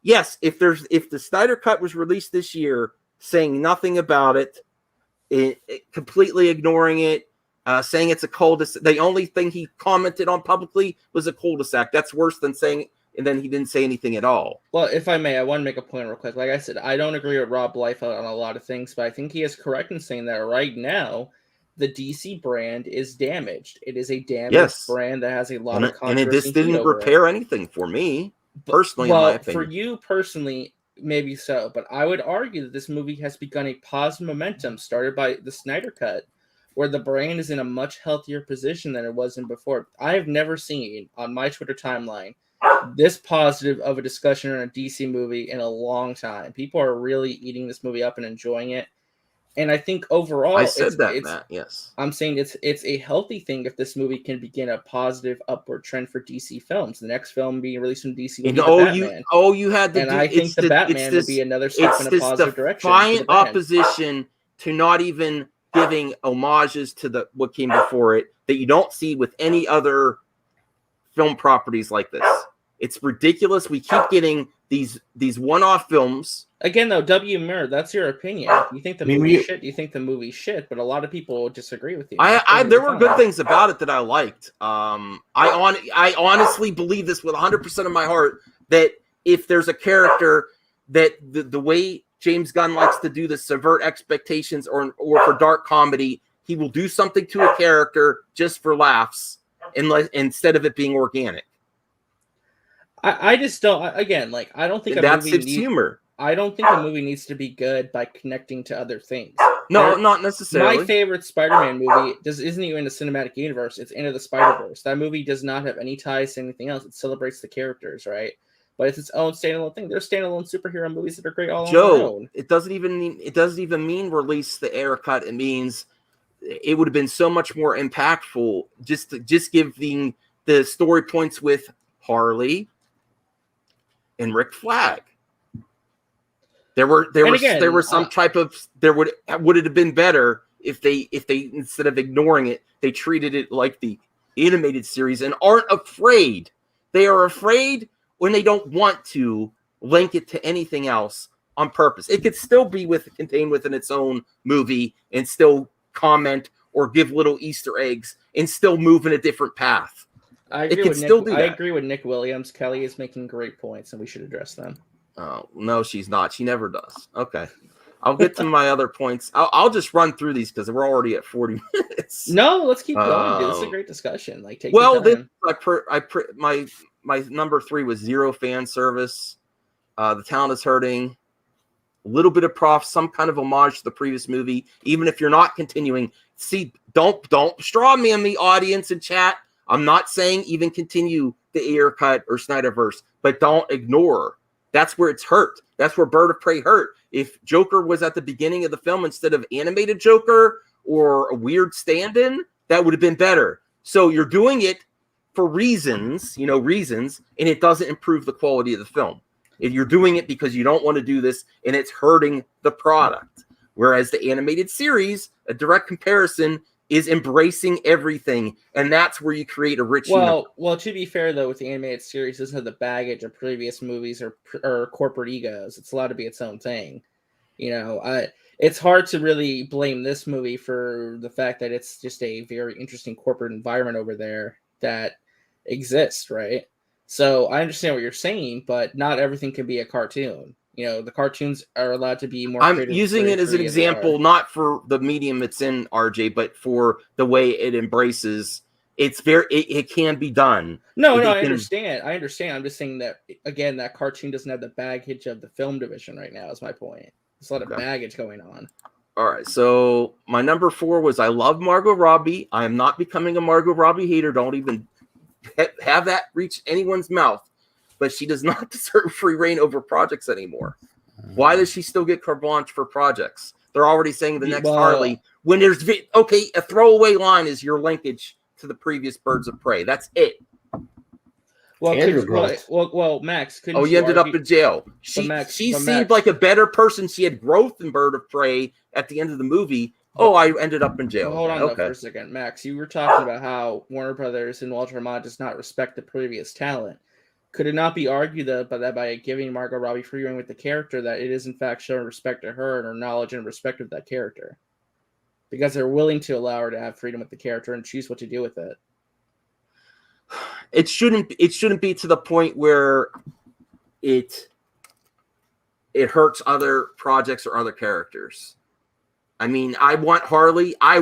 Yes, if the Snyder cut was released this year, saying nothing about it, completely ignoring it, saying it's a cul-de-sac. The only thing he commented on publicly was a cul-de-sac. That's worse than saying, and then he didn't say anything at all. Well, if I may, I want to make a point real quick. Like I said, I don't agree with Rob Liefeld on a lot of things, but I think he is correct in saying that right now, the DC brand is damaged. It is a damaged brand that has a lot of controversy. And this didn't repair anything for me, personally, in my opinion. For you personally, maybe so, but I would argue that this movie has begun a positive momentum started by the Snyder Cut, where the brand is in a much healthier position than it was in before. I have never seen on my Twitter timeline this positive of a discussion on a DC movie in a long time. People are really eating this movie up and enjoying it. And I think overall, I said that, Matt. Yes, I'm saying it's a healthy thing if this movie can begin a positive upward trend for DC films. The next film being released from DC will be Batman. You had to. And I think the Batman would be another step in a positive direction. Defiant opposition to not even giving homages to what came before it that you don't see with any other film properties like this. It's ridiculous. We keep getting these one-off films. Again, though, W. Muir, that's your opinion. You think the movie's shit? You think the movie's shit? But a lot of people disagree with you. There were good things about it that I liked. I honestly believe this with 100% of my heart that if there's a character that the way James Gunn likes to do this, subvert expectations, or for dark comedy, he will do something to a character just for laughs, instead of it being organic. I just don't. Again, like I don't think that's its humor. I don't think a movie needs to be good by connecting to other things. No, not necessarily. My favorite Spider-Man movie isn't even in the cinematic universe. It's Into the Spider-Verse. That movie does not have any ties to anything else. It celebrates the characters, right? But it's its own standalone thing. There's standalone superhero movies that are great all on their own. It doesn't even mean release the air cut. It means it would have been so much more impactful just giving the story points with Harley and Rick Flag. There would have been better if they instead of ignoring it, they treated it like the animated series and aren't afraid. They are afraid when they don't want to link it to anything else on purpose. It could still be contained within its own movie and still comment or give little Easter eggs and still move in a different path. I agree with Nick Williams. Kelly is making great points, and we should address them. Oh, no, she's not. She never does. Okay. I'll get to my other points. I'll just run through these because we're already at 40 minutes. No, let's keep going, dude. This is a great discussion. My number 3 was zero fan service. The talent is hurting. A little bit of some kind of homage to the previous movie, even if you're not continuing. See, don't straw man me, audience and chat. I'm not saying even continue the Ayer cut or Snyderverse, but don't ignore. That's where it's hurt. That's where Bird of Prey hurt. If Joker was at the beginning of the film instead of animated Joker or a weird stand-in, that would have been better. So you're doing it for reasons, and it doesn't improve the quality of the film. If you're doing it because you don't want to do this and it's hurting the product. Whereas the animated series, a direct comparison, is embracing everything, and that's where you create a rich universe. Well, to be fair, though, with the animated series, it doesn't have the baggage of previous movies or corporate egos. It's allowed to be its own thing. It's hard to really blame this movie for the fact that it's just a very interesting corporate environment over there that exists, right? So I understand what you're saying, but not everything can be a cartoon. The cartoons are allowed to be more. I'm using it as an example, not for the medium it's in, RJ, but for the way it embraces. It can be done. No, I understand. I'm just saying that again, that cartoon doesn't have the baggage of the film division right now. Is my point. There's a lot of baggage going on. All right, so my number 4 was I love Margot Robbie. I am not becoming a Margot Robbie hater. Don't even have that reach anyone's mouth. But she does not deserve free reign over projects anymore. Why does she still get carte blanche for projects? They're already saying the next Harley. When there's a throwaway line is your linkage to the previous Birds of Prey. That's it. Well, Max. Oh, you ended up in jail. She seemed like a better person. She had growth in Bird of Prey at the end of the movie. Oh, I ended up in jail. Hold on for a second, Max. You were talking about how Warner Brothers and Walter Hamada does not respect the previous talent. Could it not be argued that by giving Margot Robbie free rein with the character, that it is in fact showing respect to her and her knowledge and respect of that character? Because they're willing to allow her to have freedom with the character and choose what to do with it. It shouldn't be to the point where it hurts other projects or other characters. I mean, I want Harley. I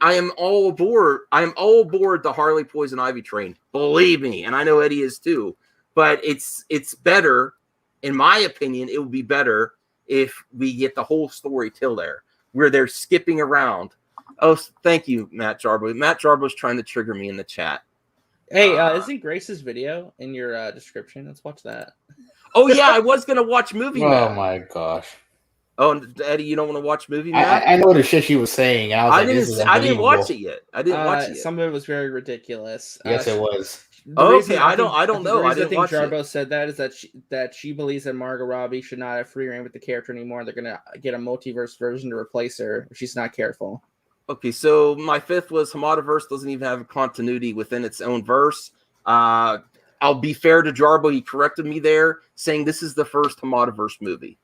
am all aboard. I am all aboard the Harley Poison Ivy train. Believe me, and I know Eddie is too. But it's better, in my opinion. It would be better if we get the whole story till there, where they're skipping around. Oh, thank you, Matt Jarbo. Matt Jarbo's trying to trigger me in the chat. Hey, isn't Grace's video in your description? Let's watch that. Oh yeah, I was gonna watch movie. Oh my gosh. Oh, Eddie, you don't want to watch movie? I know the shit she was saying. I didn't watch it yet. I didn't watch it yet. Some of it was very ridiculous. Yes, it was. Okay, I don't know. I think Jarbo said that is that she believes that Margot Robbie should not have free reign with the character anymore. They're gonna get a multiverse version to replace her if she's not careful. Okay, so my fifth was Hamadaverse doesn't even have a continuity within its own verse. I'll be fair to Jarbo. He corrected me there, saying this is the first Hamadaverse movie.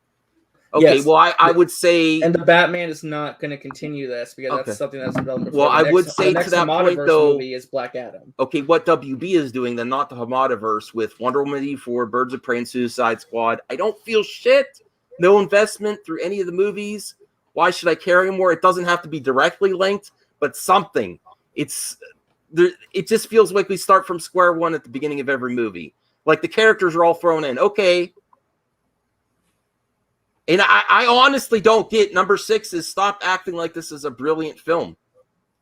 Okay, yes. Well, I would say... And the Batman is not going to continue this, because that's something that's developed before. Well, I would say to that point, though... movie is Black Adam. Okay, what WB is doing, then not the Hamadaverse, with Wonder Woman 84, Birds of Prey, and Suicide Squad, I don't feel shit. No investment through any of the movies. Why should I carry more? It doesn't have to be directly linked, but something. It just feels like we start from square one at the beginning of every movie. Like the characters are all thrown in. Okay. And I honestly don't get number 6 is stop acting like this is a brilliant film.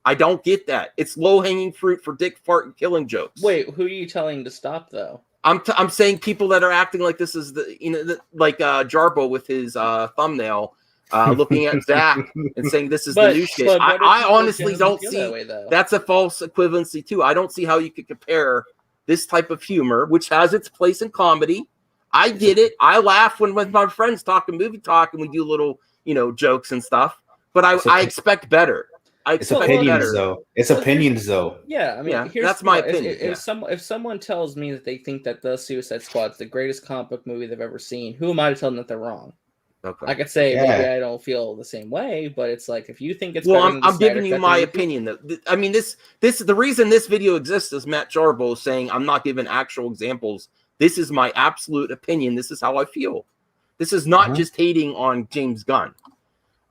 I don't get that. It's low-hanging fruit for dick fart and killing jokes. Wait, who are you telling to stop though? I'm saying people that are acting like this is like Jarbo with his thumbnail. Looking at Zach and saying this is the new shit. I honestly don't see that's a false equivalency too. I don't see how you could compare this type of humor, which has its place in comedy. I get it. I laugh when with my friends talking movie talk and we do little, jokes and stuff. But I expect better. It's opinions though. It's opinions though. Yeah, I mean, that's my opinion. If someone tells me that they think that the Suicide Squad's the greatest comic book movie they've ever seen, who am I to tell them that they're wrong? Okay. I could say maybe I don't feel the same way, but it's like if you think it's I'm giving you my opinion. I mean, the reason this video exists is Matt Jarbo saying I'm not giving actual examples. This is my absolute opinion. This is how I feel. This is not just hating on James Gunn.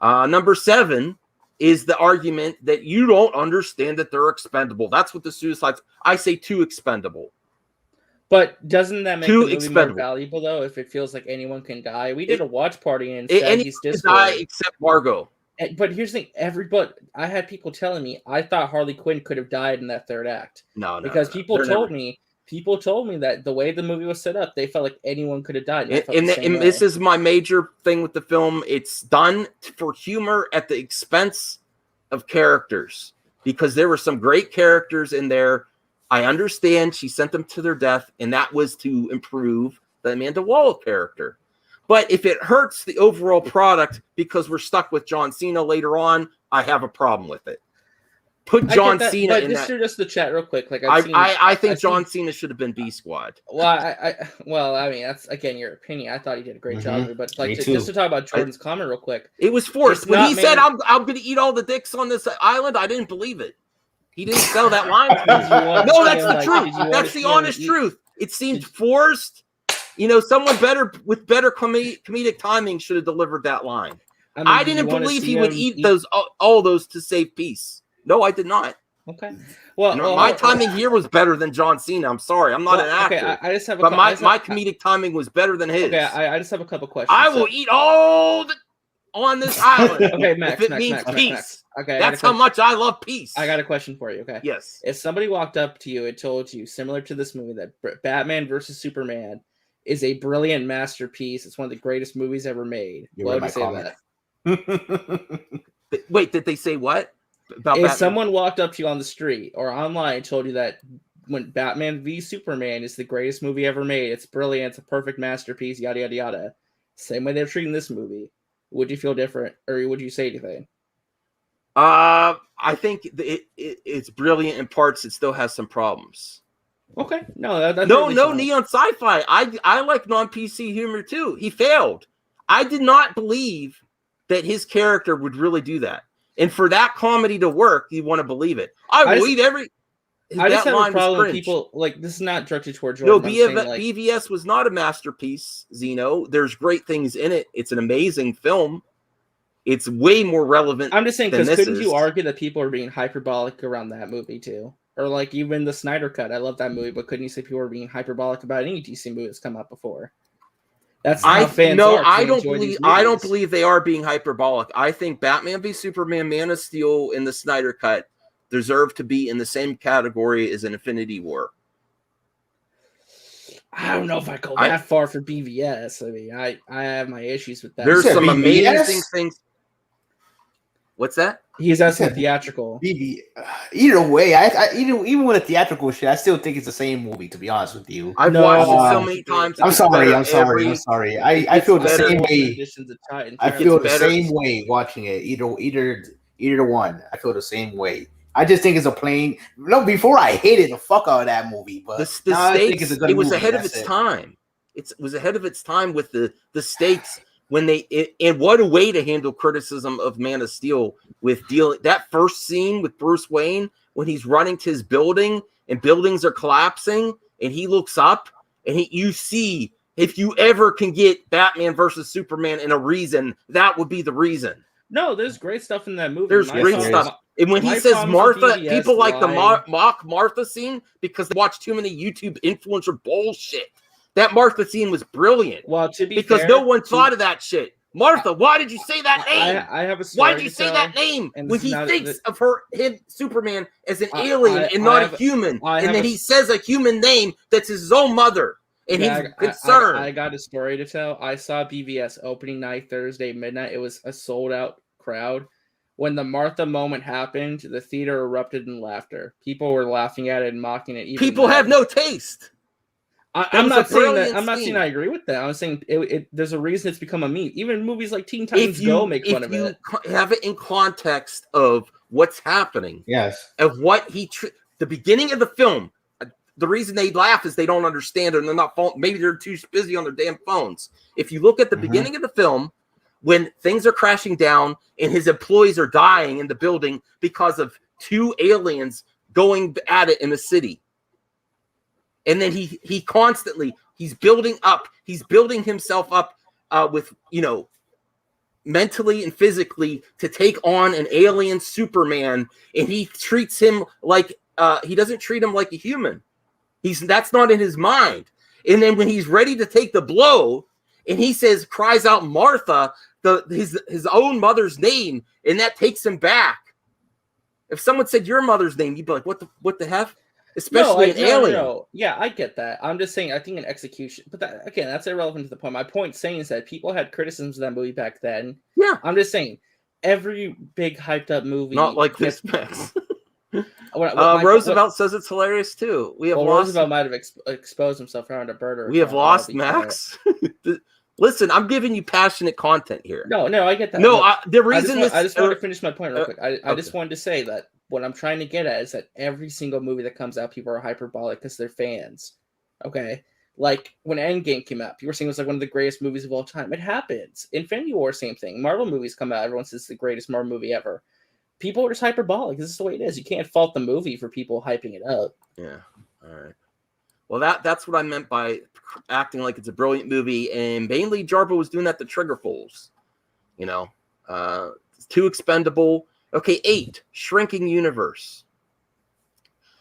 Number 7 is the argument that you don't understand that they're expendable. That's what the Suicides. I say too expendable. But doesn't that make the movie more valuable, though, if it feels like anyone can die? We did a watch party and said he's Discord. Die except Margot. But here's the thing. I had people telling me, I thought Harley Quinn could have died in that third act. No. Because people told me that the way the movie was set up, they felt like anyone could have died. And this is my major thing with the film. It's done for humor at the expense of characters. Because there were some great characters in there. I understand she sent them to their death, and that was to improve the Amanda Waller character. But if it hurts the overall product because we're stuck with John Cena later on, I have a problem with it. Put John Cena in that. Just the chat real quick. Like I think John Cena should have been B Squad. Well, I mean, that's again your opinion. I thought he did a great job, but just to talk about Jordan's comment real quick, it was forced when he said, "I'm going to eat all the dicks on this island." I didn't believe it. He didn't sell that line. No, that's the truth. That's the honest truth. It seemed forced. Someone better with better comedic timing should have delivered that line. I didn't believe he would eat all those to save peace. No, I did not. Okay. Well, my timing here was better than John Cena. I'm sorry, I'm not an actor. Okay, I just have but my comedic timing was better than his. Okay, I just have a couple questions. I will eat all on this island. Okay, Max. If it means peace. Max. Okay, that's how much I love peace. I got a question for you. Okay. Yes. If somebody walked up to you and told you, similar to this movie, that Batman versus Superman is a brilliant masterpiece, it's one of the greatest movies ever made, what would you say to that? Wait, did they say what? About if Batman. Someone walked up to you on the street or online and told you that when Batman v Superman is the greatest movie ever made, it's brilliant, it's a perfect masterpiece, yada yada yada. Same way they're treating this movie. Would you feel different, or would you say anything? I think it's brilliant in parts. It still has some problems. Okay, no, that's no neon sci-fi. I like non-PC humor too. He failed. I did not believe that his character would really do that, and for that comedy to work, you want to believe it. I just have a problem with people like this is not directed towards Jordan. No, BVS was not a masterpiece, Zeno. There's great things in it. It's an amazing film. It's way more relevant. I'm just saying, because couldn't you argue that people are being hyperbolic around that movie too? Or like even the Snyder Cut. I love that movie, but couldn't you say people are being hyperbolic about any DC movie that's come out before? That's how fans are. I don't believe they are being hyperbolic. I think Batman v Superman, Man of Steel, and the Snyder Cut deserve to be in the same category as an Infinity War. I don't know if I go that far for BVS. I mean, I have my issues with that. There's some amazing things. What's that? He's asking theatrical. Either way, even with a theatrical shit, I still think it's the same movie. To be honest with you, I've watched it so many times. I'm sorry. I feel the same way. I feel the same way watching it. Either one. I feel the same way. I just think it's a plain. No, before I hated the fuck out of that movie, but the stakes. It was ahead of its time. It was ahead of its time with the stakes. And what a way to handle criticism of Man of Steel with that first scene with Bruce Wayne when he's running to his building and buildings are collapsing and he looks up and you see, if you ever can get Batman versus Superman in a reason, that would be the reason. No, there's great stuff in that movie. There's great stuff. And when he says Martha, people like the mock Martha scene because they watch too many YouTube influencer bullshit. That Martha scene was brilliant. Well, to be because fair, no one thought of that shit. Martha, why did you say that name? I have a story. Why did you say that name when he thinks of him, Superman, as an alien and not a human? And then he says a human name that's his own mother. And he's concerned. I got a story to tell. I saw BVS opening night, Thursday midnight. It was a sold-out crowd. When the Martha moment happened, the theater erupted in laughter. People were laughing at it and mocking it. People have no taste. I'm not saying that. I'm not saying I agree with that. I'm saying there's a reason it's become a meme. Even movies like Teen Titans Go make fun of it. If you have it in context of what's happening, yes, of what the beginning of the film, the reason they laugh is they don't understand it and they're not. Maybe they're too busy on their damn phones. If you look at the beginning of the film, when things are crashing down and his employees are dying in the building because of two aliens going at it in the city. And then he constantly he's building himself up with mentally and physically to take on an alien Superman, and he treats him like he doesn't treat him like a human. That's not in his mind. And then when he's ready to take the blow, and he cries out Martha, his own mother's name, and that takes him back. If someone said your mother's name, you'd be like, what the heck? Especially an alien. No. Yeah, I get that. I'm just saying, I think an execution, but that's irrelevant to the point. My point saying is that people had criticisms of that movie back then. Yeah. I'm just saying, every big hyped up movie. Not like this, Max. Roosevelt says it's hilarious too. Roosevelt might have exposed himself around a birder. We have lost Max. Listen, I'm giving you passionate content here. No, I get that. No, the reason I just want to finish my point real quick. I just wanted to say that what I'm trying to get at is that every single movie that comes out, people are hyperbolic because they're fans. Okay? Like, when Endgame came out, people were saying it was like one of the greatest movies of all time. It happens. Infinity War, same thing. Marvel movies come out, everyone says it's the greatest Marvel movie ever. People are just hyperbolic. This is the way it is. You can't fault the movie for people hyping it up. Yeah. All right. Well, that's what I meant by acting like it's a brilliant movie, and mainly Jarbo was doing that to Triggerfuls. It's too expendable. Okay, 8, shrinking universe.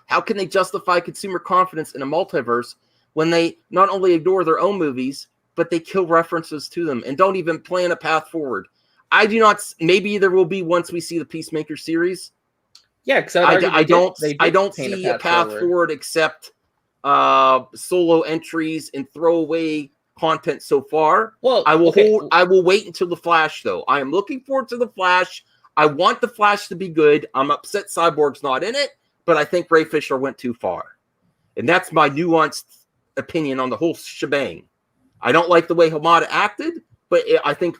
How can they justify consumer confidence in a multiverse when they not only ignore their own movies, but they kill references to them and don't even plan a path forward? I do not. Maybe there will be once we see the Peacemaker series. Yeah, because I don't see a path forward except solo entries and throwaway content so far. Well, I will wait until the Flash, though. I am looking forward to the Flash. I want the Flash to be good. I'm upset Cyborg's not in it, but I think Ray Fisher went too far. And that's my nuanced opinion on the whole shebang. I don't like the way Hamada acted, but I think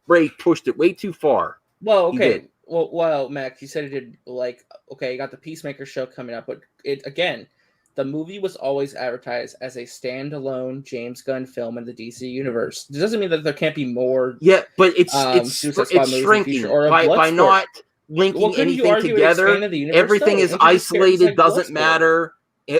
Ray pushed it way too far. Well, okay. Well, Max, you said it did, like, okay, you got the Peacemaker show coming up, but again, the movie was always advertised as a standalone James Gunn film in the DC universe. It doesn't mean that there can't be more. Yeah, but it's shrinking by not linking anything together. Everything is isolated. Doesn't matter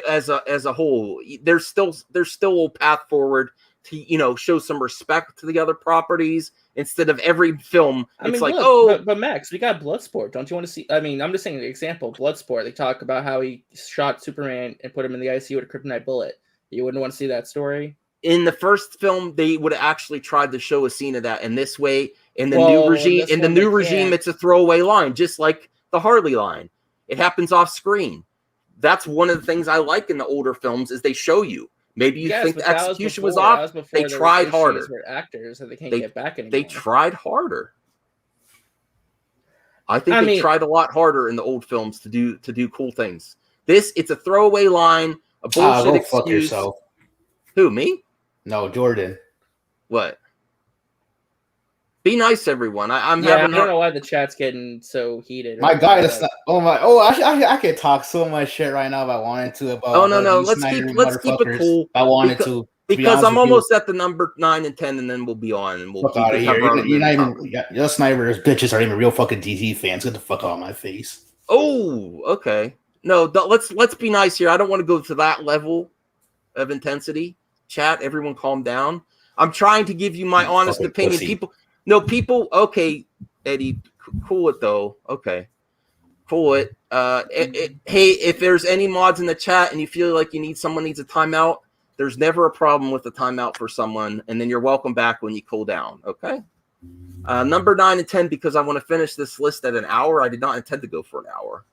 as a whole. There's still a path forward to show some respect to the other properties instead of every film. But Max, we got Bloodsport. Don't you want to see? I mean, I'm just saying an example. Bloodsport. They talk about how he shot Superman and put him in the ICU with a kryptonite bullet. You wouldn't want to see that story. In the first film, they would have actually tried to show a scene of that. In this way, in the new regime, it's a throwaway line, just like the Harley line. It happens off screen. That's one of the things I like in the older films is they show you. Maybe you think the execution was off. They tried harder. Actors that they can't get back anymore. They tried harder. I think they tried a lot harder in the old films to do cool things. It's a throwaway line, a bullshit excuse. Fuck yourself. Who, me? No, Jordan. What? Be nice, everyone. I don't know why the chat's getting so heated. My guy is I could talk so much shit right now if I wanted to about. No. Let's keep it cool. If I wanted to. Because I'm almost at the number 9 and 10, and then we'll be on, and we'll fuck out of here. You're not even. Your Snyder's bitches aren't even real fucking DC fans. Get the fuck out of my face. Oh, okay. No, let's be nice here. I don't want to go to that level of intensity. Chat, everyone, calm down. I'm trying to give you my honest opinion. People. Okay, Eddie, cool it though. Okay, cool it. Hey, if there's any mods in the chat and you feel like someone needs a timeout, there's never a problem with a timeout for someone, and then you're welcome back when you cool down. Okay. Number 9 and 10, because I want to finish this list at an hour. I did not intend to go for an hour.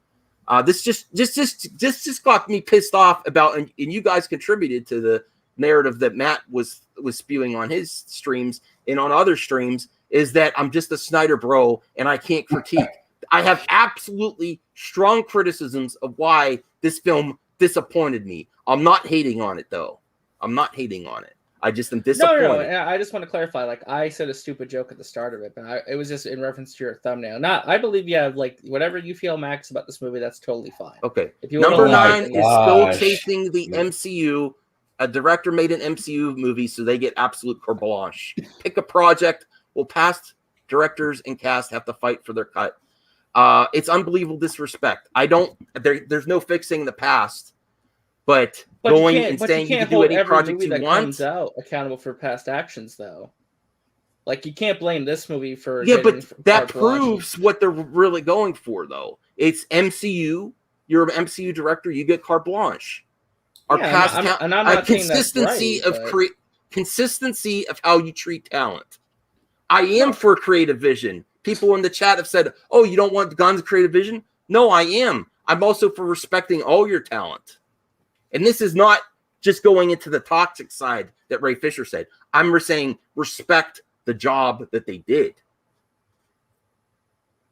This just got me pissed off about, and you guys contributed to the narrative that Matt was spewing on his streams and on other streams, is that I'm just a Snyder bro and I can't critique. I have absolutely strong criticisms of why this film disappointed me. I'm not hating on it though. I'm not hating on it. I just am disappointed. No. I just want to clarify. Like, I said a stupid joke at the start of it, but it was just in reference to your thumbnail. I believe you have, like, whatever you feel, Max, about this movie. That's totally fine. Okay. Number 9 is still chasing the MCU. A director made an MCU movie, so they get absolute carte blanche. Pick a project. Well, past directors and cast have to fight for their cut. It's unbelievable disrespect. There's no fixing the past, but going and saying you can do any project you want. Comes out accountable for past actions, though. Like, you can't blame this movie for. Yeah, but that proves what they're really going for, though. It's MCU. You're an MCU director. You get carte blanche. Our past consistency of how you treat talent. I am for creative vision. People in the chat have said, "Oh, you don't want Gunn's creative vision?" No, I am. I'm also for respecting all your talent. And this is not just going into the toxic side that Ray Fisher said. I'm saying respect the job that they did.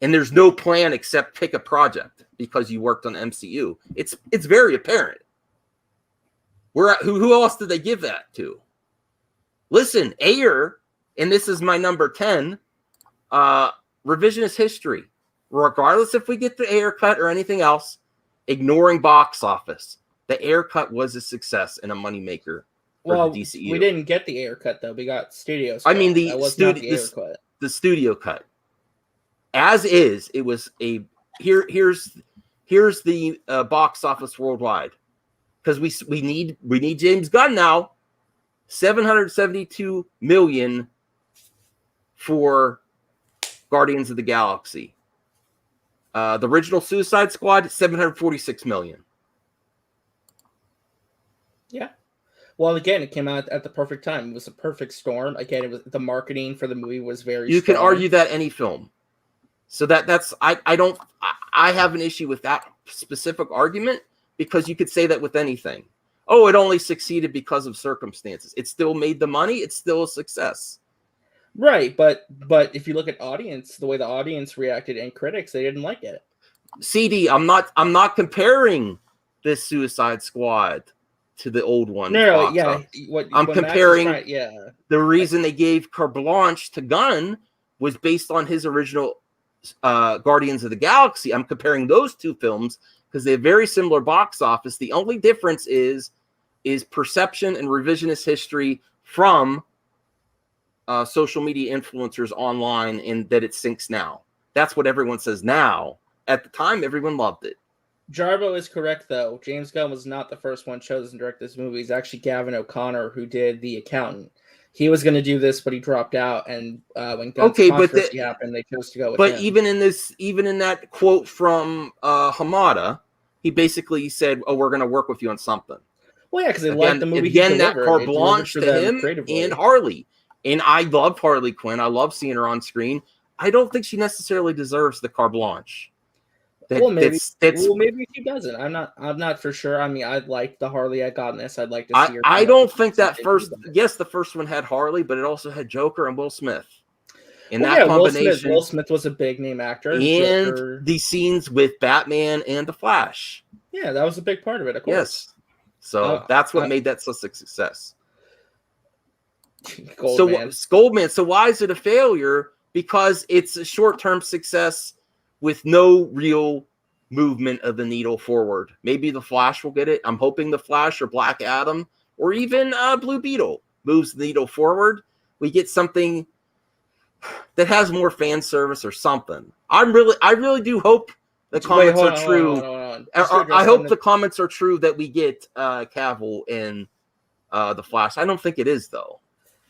And there's no plan except pick a project because you worked on MCU. It's very apparent. Who else did they give that to? Listen, Ayer, and this is my number 10, revisionist history. Regardless if we get the Ayer cut or anything else, ignoring box office, the Ayer cut was a success and a moneymaker for the DCU. We didn't get the Ayer cut, though. We got studio cut. I mean, the studio cut. As is, it was a here's the box office worldwide. Because we need James Gunn now. $772 million for Guardians of the Galaxy. The original Suicide Squad, $746 million. Yeah. Well, again, it came out at the perfect time. It was a perfect storm. Again, it was the marketing for the movie was very. You can argue that any film. So that's I have an issue with that specific argument. Because you could say that with anything. Oh, it only succeeded because of circumstances. It still made the money. It's still a success. Right, but if you look at audience, the way the audience reacted and critics, they didn't like it. CD, I'm not comparing this Suicide Squad to the old one. No, yeah. I'm comparing the reason they gave carte blanche to Gunn was based on his original Guardians of the Galaxy. I'm comparing those two films because they have very similar box office. The only difference is perception and revisionist history from social media influencers online, and that it sinks now. That's what everyone says now. At the time, everyone loved it. Jarbo is correct, though. James Gunn was not the first one chosen to direct this movie. It's actually Gavin O'Connor who did The Accountant. He was going to do this, but he dropped out. And when Gunn's controversy happened, they chose to go with him. But even in that quote from Hamada, he basically said, "Oh, we're going to work with you on something." Well, yeah, because they liked the movie. Again, that carte blanche to him and Harley. And I loved Harley Quinn. I love seeing her on screen. I don't think she necessarily deserves the carte blanche. Maybe she doesn't. I'm not for sure. I mean, I'd like the Harley I got in this. I'd like to see her. I don't think that first. Yes, the first one had Harley, but it also had Joker and Will Smith. In that combination, Will Smith was a big name actor. And Joker. The scenes with Batman and the Flash. Yeah, that was a big part of it. Of course. Yes. So that's what made that such a success. Goldman. So why is it a failure? Because it's a short-term success with no real movement of the needle forward. Maybe the Flash will get it. I'm hoping the Flash or Black Adam or even Blue Beetle moves the needle forward. We get something that has more fan service or something. I really do hope the comments are true. I hope the comments are true that we get Cavill in the Flash. I don't think it is, though.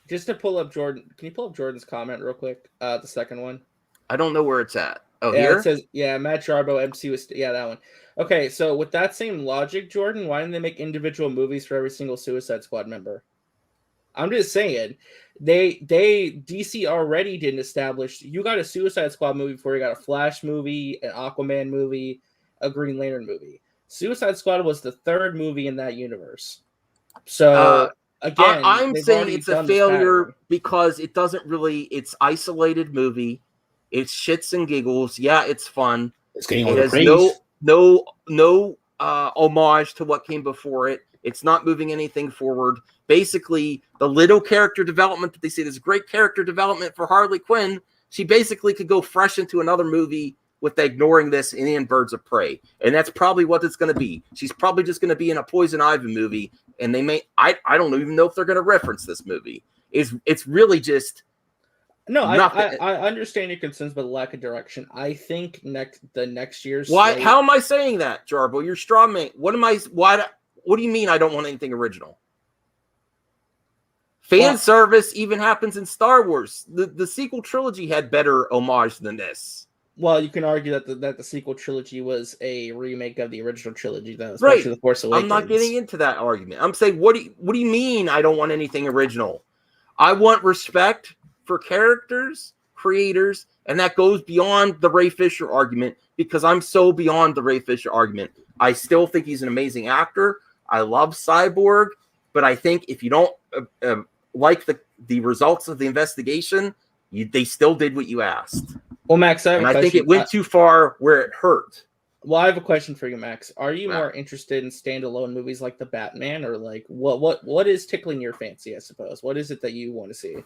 Just to pull up Jordan, can you pull up Jordan's comment real quick? The second one. I don't know where it's at. Oh, yeah, here? It says, Matt Jarbo, MC was, that one. Okay, so with that same logic, Jordan, why didn't they make individual movies for every single Suicide Squad member? I'm just saying, DC already didn't establish, you got a Suicide Squad movie before you got a Flash movie, an Aquaman movie, a Green Lantern movie. Suicide Squad was the third movie in that universe. So, again, I'm saying it's a failure because it doesn't really, it's isolated movie. It's shits and giggles. Yeah, it's fun. It's getting it has no homage to what came before it. It's not moving anything forward. Basically, the little character development that they say is great character development for Harley Quinn, she basically could go fresh into another movie with ignoring this and Birds of Prey. And that's probably what it's going to be. She's probably just going to be in a Poison Ivy movie. And they may, I don't even know if they're going to reference this movie. It's really just... No, I understand your concerns, but lack of direction. I think the next year's why? How am I saying that, Jarbo? You're straw man. What do you mean? I don't want anything original. Fan service even happens in Star Wars. The sequel trilogy had better homage than this. Well, you can argue that the sequel trilogy was a remake of the original trilogy, though, especially The Force Awakens. I'm not getting into that argument. I'm saying, what do you mean? I don't want anything original. I want respect for characters, creators, and that goes beyond the Ray Fisher argument because I'm so beyond the Ray Fisher argument. I still think he's an amazing actor. I love Cyborg, but I think if you don't like the results of the investigation, they still did what you asked. Well, Max, I think it went too far where it hurt. Well, I have a question for you, Max. Are you more interested in standalone movies like The Batman, or like what is tickling your fancy? I suppose. What is it that you want to see?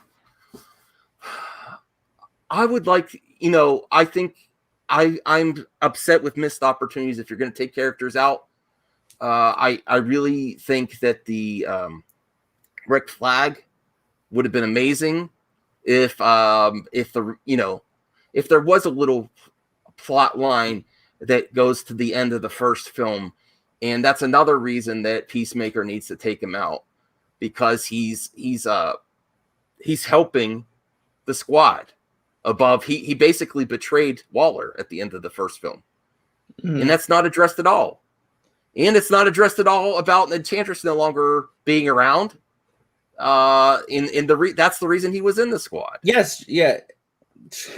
I would like, I think I'm upset with missed opportunities if you're going to take characters out. I really think that the Rick Flag would have been amazing if there was a little plot line that goes to the end of the first film. And that's another reason that Peacemaker needs to take him out, because he's helping the squad above. He basically betrayed Waller at the end of the first film. And that's not addressed at all. And it's not addressed at all about Enchantress no longer being around. That's the reason he was in the squad. Yes, yeah.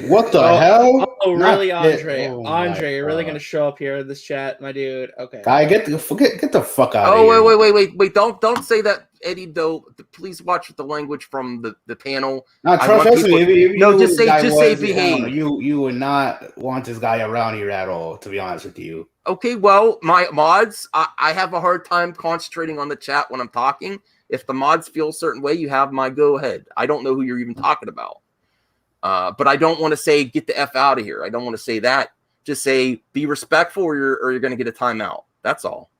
What the hell? Oh, really, Andre? Andre, you're really gonna show up here in this chat, my dude? Okay. Guy, get the fuck out of here. Oh, wait! Don't say that. Eddie, though, please watch the language from the panel. No, trust me. Just say behave. You would not want this guy around here at all, to be honest with you. Okay, well, my mods, I have a hard time concentrating on the chat when I'm talking. If the mods feel a certain way, you have my go ahead. I don't know who you're even talking about. But I don't want to say, get the F out of here. I don't want to say that. Just say, be respectful or you're going to get a timeout. That's all.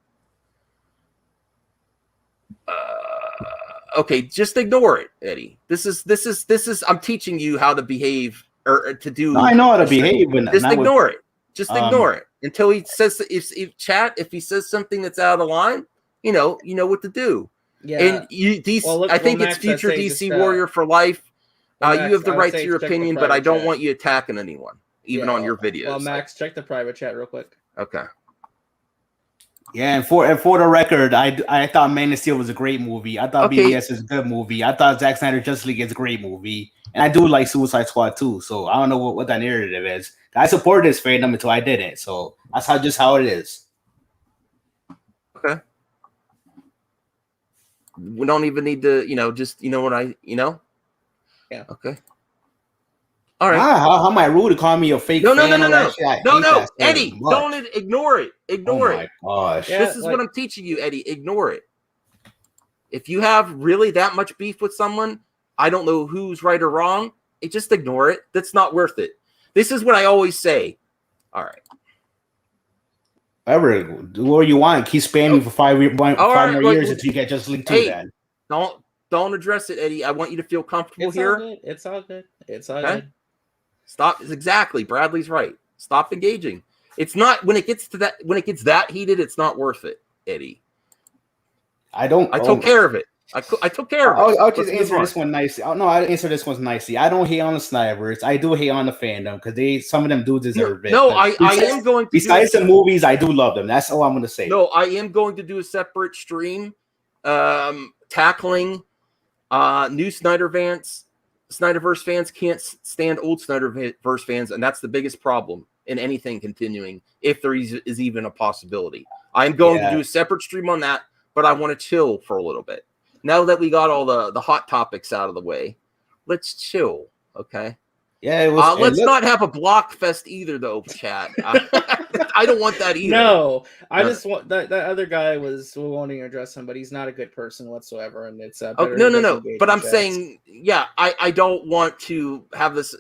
Okay, just ignore it, Eddie. This is. I'm teaching you how to behave or to do. No, I know how to behave. Just ignore it. Just ignore it until he says. If he says something that's out of line, you know what to do. Yeah. And I think it's future DC Warrior for life. You have the right to your opinion, but I don't want you attacking anyone, even on your videos. Well, Max, check the private chat real quick. Okay. Yeah, and for the record, I thought Man of Steel was a great movie. I thought BVS is a good movie. I thought Zack Snyder Justice League is a great movie. And I do like Suicide Squad too. So I don't know what that narrative is. I supported this fandom until I didn't. So that's how it is. Okay. We don't even need to, Yeah. Okay. All right. How am I rude to call me a fake? No, Eddie, don't ignore it. Ignore it. Oh my gosh. This is what I'm teaching you, Eddie. Ignore it. If you have really that much beef with someone, I don't know who's right or wrong. Just ignore it. That's not worth it. This is what I always say. All right. Whatever, do what you want. Keep spamming for 5 more years until you get just linked to that. Don't address it, Eddie. I want you to feel comfortable here. It's all good. It's all good. Stop. Exactly. Bradley's right. Stop engaging. It's not when it gets that heated. It's not worth it, Eddie. I took care of it. I took care of it. I'll just answer this one nicely. I'll answer this one nicely. I don't hate on the Snipers. I do hate on the fandom because some of them do deserve it. No, I am going to. Besides the movies, I do love them. That's all I'm going to say. No, I am going to do a separate stream tackling new Snyderverse fans can't stand old Snyderverse fans, and that's the biggest problem in anything continuing, if there is even a possibility. I'm going to do a separate stream on that, but I want to chill for a little bit. Now that we got all the hot topics out of the way, let's chill, okay? Yeah, let's not have a block fest either, though, chat. I don't want that either. No, I just want that other guy was wanting to address him, but he's not a good person whatsoever, and it's no. But I'm saying, I don't want to have this.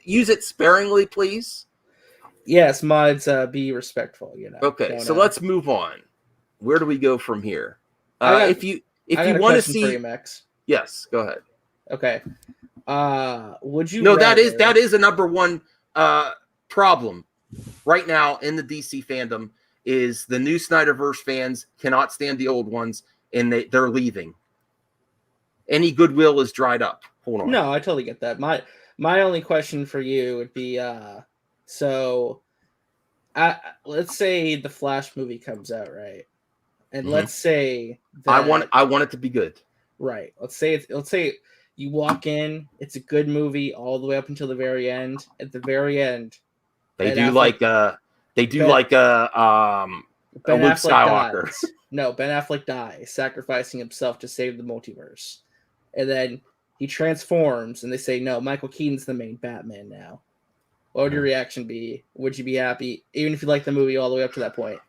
Use it sparingly, please. Yes, mods, be respectful. Okay, so let's move on. Where do we go from here? If you want to see, Max. Yes, go ahead. Okay. Would you? No, that is a number one problem right now in the DC fandom is the new Snyderverse fans cannot stand the old ones and they're leaving. Any goodwill is dried up. Hold on. No, I totally get that. My only question for you would be let's say the Flash movie comes out, right? And let's say that I want it to be good. Right. Let's say you walk in, it's a good movie all the way up until the very end. At the very end, they do like a Luke Skywalker. Dies. No, Ben Affleck dies, sacrificing himself to save the multiverse. And then he transforms and they say, no, Michael Keaton's the main Batman now. What would your reaction be? Would you be happy, even if you like the movie all the way up to that point?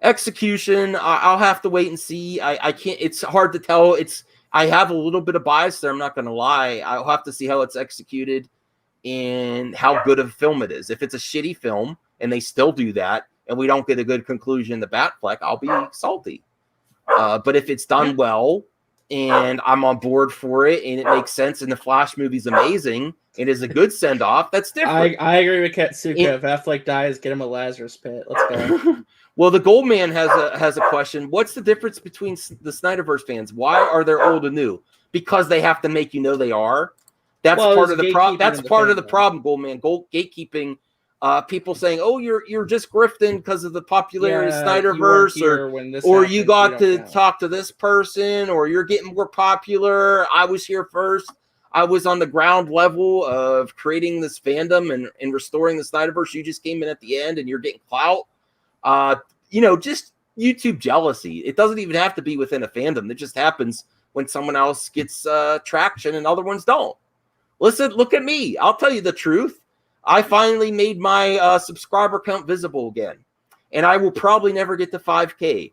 Execution, I'll have to wait and see. I can't. It's hard to tell. I have a little bit of bias there. I'm not going to lie. I'll have to see how it's executed and how good of a film it is. If it's a shitty film and they still do that, and we don't get a good conclusion in the Batfleck, I'll be salty. But if it's done well and I'm on board for it and it makes sense and the Flash movie's amazing, it is a good send off. That's different. I agree with Katsuka. If Affleck dies, get him a Lazarus pit. Let's go. Well, the Goldman has a question. What's the difference between the Snyderverse fans? Why are they old and new? Because they have to make you know they are. That's part of the problem. That's part of the problem, Goldman. Gatekeeping. People saying, "Oh, you're just grifting because of the popularity of Snyderverse, or you got to talk to this person, or you're getting more popular." I was here first. I was on the ground level of creating this fandom and restoring the Snyderverse. You just came in at the end, and you're getting clout. Just YouTube jealousy. It doesn't even have to be within a fandom. It just happens when someone else gets traction and other ones don't. Listen, look at me. I'll tell you the truth. I finally made my subscriber count visible again. And I will probably never get to 5K.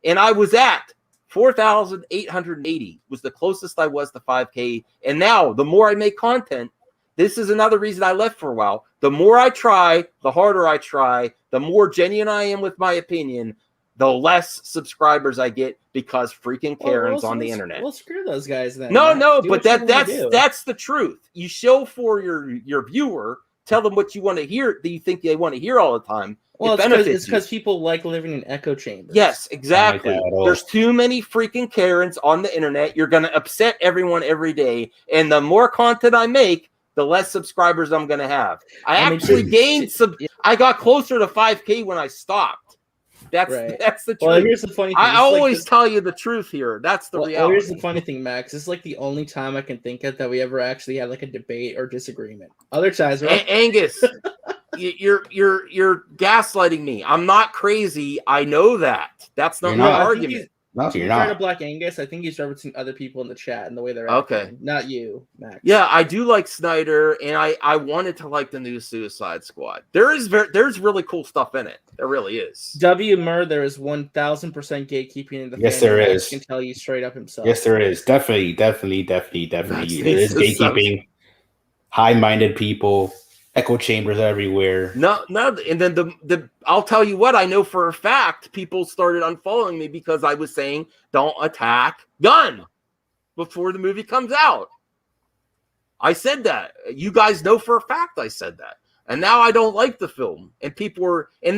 And I was at 4,880 was the closest I was to 5K. And now, the more I make content, this is another reason I left for a while. The more I try, the harder I try, the more genuine I am with my opinion, the less subscribers I get because freaking Karen's on the internet. Well, screw those guys then. No, but that's the truth. You show for your viewer, tell them what you want to hear, that you think they want to hear all the time. Well, it's because people like living in echo chambers. Yes, exactly. There's too many freaking Karens on the internet. You're going to upset everyone every day. And the more content I make, the less subscribers I'm going to have. I actually gained I got closer to 5K when I stopped. That's the truth. Well, here's the funny thing. I always tell you the truth here. That's the reality. Here's the funny thing, Max. This is like the only time I can think of that we ever actually had like a debate or disagreement. Other times, Angus, you're gaslighting me. I'm not crazy. I know that. That's not my argument. No, you're trying not. to black Angus. I think he's referencing other people in the chat and the way they're acting. Not you, Max. Yeah, I do like Snyder, and I wanted to like the new Suicide Squad. There's really cool stuff in it. There really is. W. Murr, there is 1,000% gatekeeping in the Yes, there is. Max can tell you straight up himself. Yes, there is. Definitely. There is gatekeeping. High-minded people. Echo chambers everywhere. No, and then the I'll tell you what, I know for a fact people started unfollowing me because I was saying don't attack Gunn before the movie comes out. I said that. You guys know for a fact I said that. And now I don't like the film. And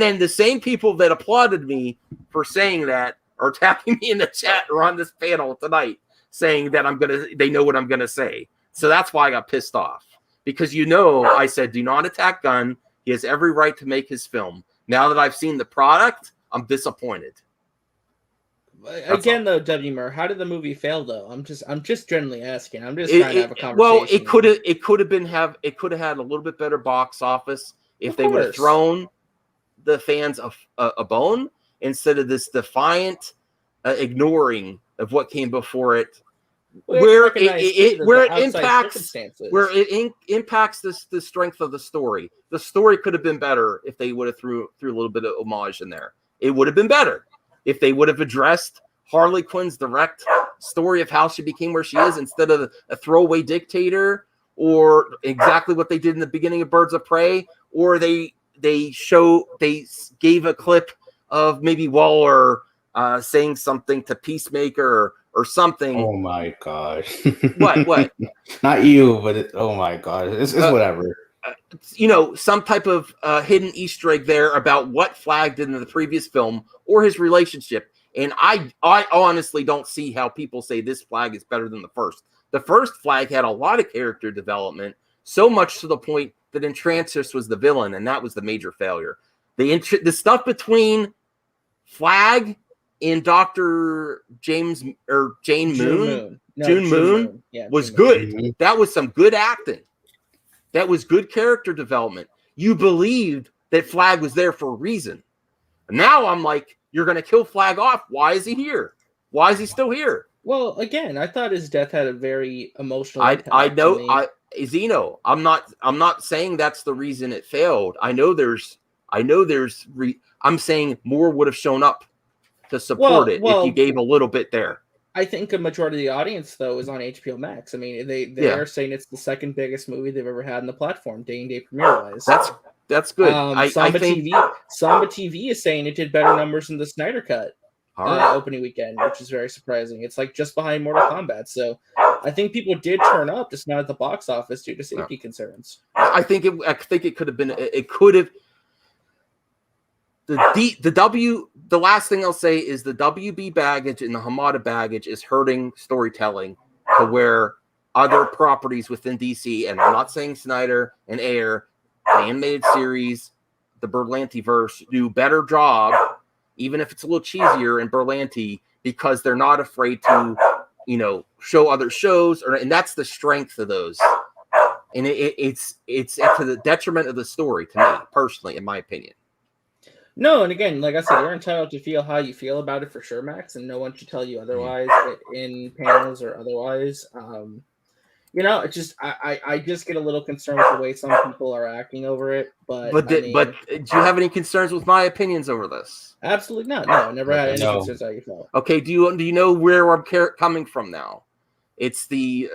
then the same people that applauded me for saying that are attacking me in the chat or on this panel tonight saying that they know what I'm gonna say. So that's why I got pissed off. Because I said, do not attack Gunn. He has every right to make his film. Now that I've seen the product, I'm disappointed. Again, though, W. Murr, how did the movie fail? Though I'm just generally asking. I'm just trying to have a conversation. Well, it could have had a little bit better box office if they would have thrown the fans a bone instead of this defiant ignoring of what came before it. Where it impacts the strength of the story. The story could have been better if they would have threw a little bit of homage in there. It would have been better if they would have addressed Harley Quinn's direct story of how she became where she is instead of a throwaway dictator, or exactly what they did in the beginning of Birds of Prey, or they gave a clip of maybe Waller saying something to Peacemaker or something. Oh my gosh! What? Not you, but oh my god! It's whatever. Some type of hidden Easter egg there about what Flag did in the previous film or his relationship. And I honestly don't see how people say this Flag is better than the first. The first Flag had a lot of character development, so much to the point that Enchantress was the villain, and that was the major failure. The stuff between Flag and Dr. June Moon was good. Mm-hmm. That was some good acting. That was good character development. You believed that Flag was there for a reason. And now I'm like, you're going to kill Flag off. Why is he here? Why is he still here? Well, again, I thought his death had a very emotional impact. I know. Zeno, I'm not saying that's the reason it failed. I'm saying more would have shown up to support it if you gave a little bit there. I think a majority of the audience, though, is on HBO Max. I mean, they are saying it's the second biggest movie they've ever had in the platform, day and day premiere wise. That's good. Samba TV is saying it did better numbers than the Snyder Cut opening weekend, which is very surprising. It's like just behind Mortal Kombat. So I think people did turn up, just not at the box office due to safety concerns. I think it could have been. It could have. The last thing I'll say is the WB baggage and the Hamada baggage is hurting storytelling to where other properties within DC, and I'm not saying Snyder and Ayer, the animated series, the Berlanti-verse, do better job, even if it's a little cheesier in Berlanti, because they're not afraid to, show other shows, and that's the strength of those. And it's to the detriment of the story, to me, personally, in my opinion. No, and again, like I said, you're entitled to feel how you feel about it for sure, Max, and no one should tell you otherwise in panels or otherwise. It just I just get a little concerned with the way some people are acting over it. But do you have any concerns with my opinions over this? Absolutely not. No, I never had any concerns how you felt. Okay, do you know where I'm coming from now? It's the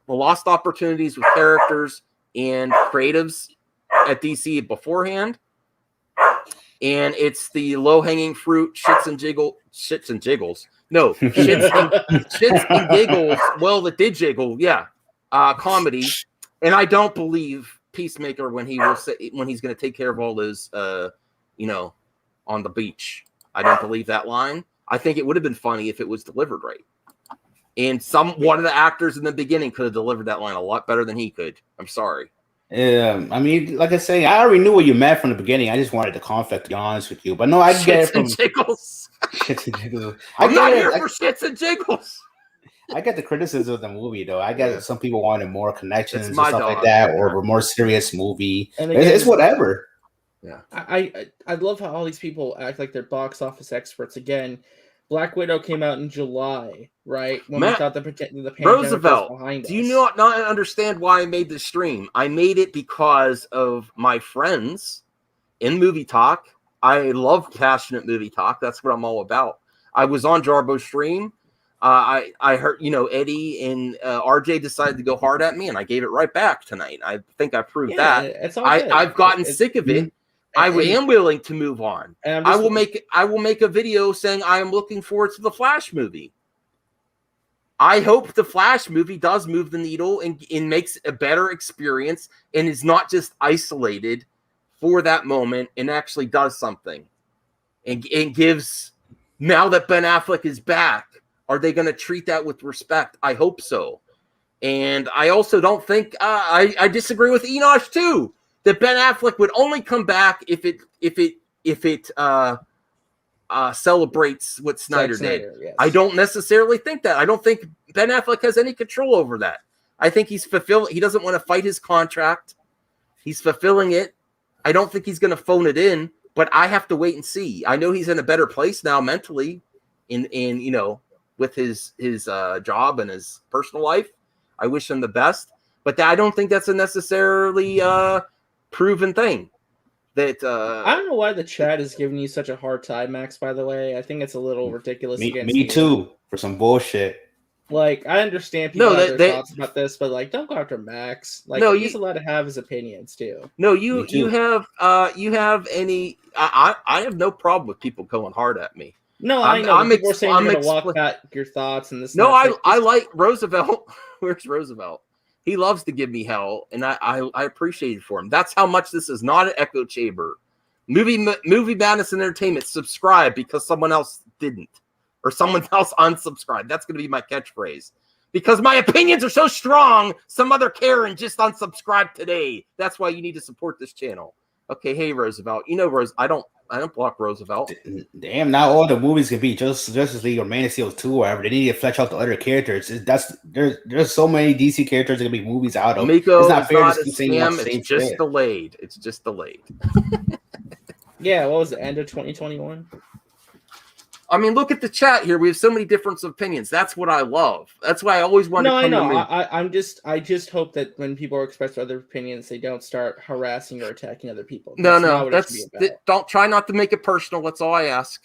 lost opportunities with characters and creatives at DC beforehand. And it's the low-hanging fruit shits and jiggles. No, shits and giggles. Well, that did jiggle, yeah. Comedy, and I don't believe Peacemaker when he's going to take care of all those, on the beach. I don't believe that line. I think it would have been funny if it was delivered right. And one of the actors in the beginning could have delivered that line a lot better than he could. I'm sorry. Yeah, I mean, like I say, I already knew what you meant from the beginning. I just wanted the conflict, to be honest with you. But no, I get it from jiggles. Shits and jiggles. I'm not here for shits and jiggles. I get the criticism of the movie, though. I get some people wanted more connections and stuff like that, or a more serious movie. And again, it's whatever. Yeah, I love how all these people act like they're box office experts. Again, Black Widow came out in July, right? When we thought the pandemic Roosevelt, was behind us. Do you not understand why I made this stream? I made it because of my friends in movie talk. I love passionate movie talk. That's what I'm all about. I was on Jarbo's stream. I heard, Eddie and RJ decided to go hard at me, and I gave it right back tonight. I think I proved that. It's all good. I've gotten sick of it. I am willing to move on. I will make a video saying I am looking forward to the Flash movie. I hope the Flash movie does move the needle and makes a better experience and is not just isolated for that moment and actually does something. And gives, now that Ben Affleck is back, are they going to treat that with respect? I hope so. And I also don't think I disagree with Enosh too. That Ben Affleck would only come back if it celebrates what Snyder did. Yes. I don't necessarily think that. I don't think Ben Affleck has any control over that. I think he's fulfilling. He doesn't want to fight his contract. He's fulfilling it. I don't think he's going to phone it in. But I have to wait and see. I know he's in a better place now mentally, with his job and his personal life. I wish him the best. But I don't think that's a necessarily proven thing. That I don't know why the chat is giving you such a hard time, Max, by the way. I think it's a little ridiculous. Me too, for some bullshit. Like, I understand people have their thoughts about this, but don't go after Max. He's allowed to have his opinions too. No, you have any I have no problem with people going hard at me. No, I know. People are saying you're going to walk back your thoughts and this. No, I like Roosevelt. Where's Roosevelt? He loves to give me hell, and I appreciate it for him. That's how much this is not an echo chamber. Movie Madness and Entertainment, subscribe because someone else didn't. Or someone else unsubscribed. That's going to be my catchphrase. Because my opinions are so strong, some other Karen just unsubscribed today. That's why you need to support this channel. Okay, hey, Roosevelt. Rose, I don't block Roosevelt. Damn, not all the movies can be Justice League or Man of Steel 2 or whatever. They need to flesh out the other characters. There's so many DC characters that can be movies out of. Miko, it's not fair to keep saying it's just delayed. It's just delayed. Yeah, what was the end of 2021? I mean, look at the chat here. We have so many different opinions. That's what I love. That's why I always want to come to me. I just hope that when people express other opinions, they don't start harassing or attacking other people. Don't try not to make it personal. That's all I ask.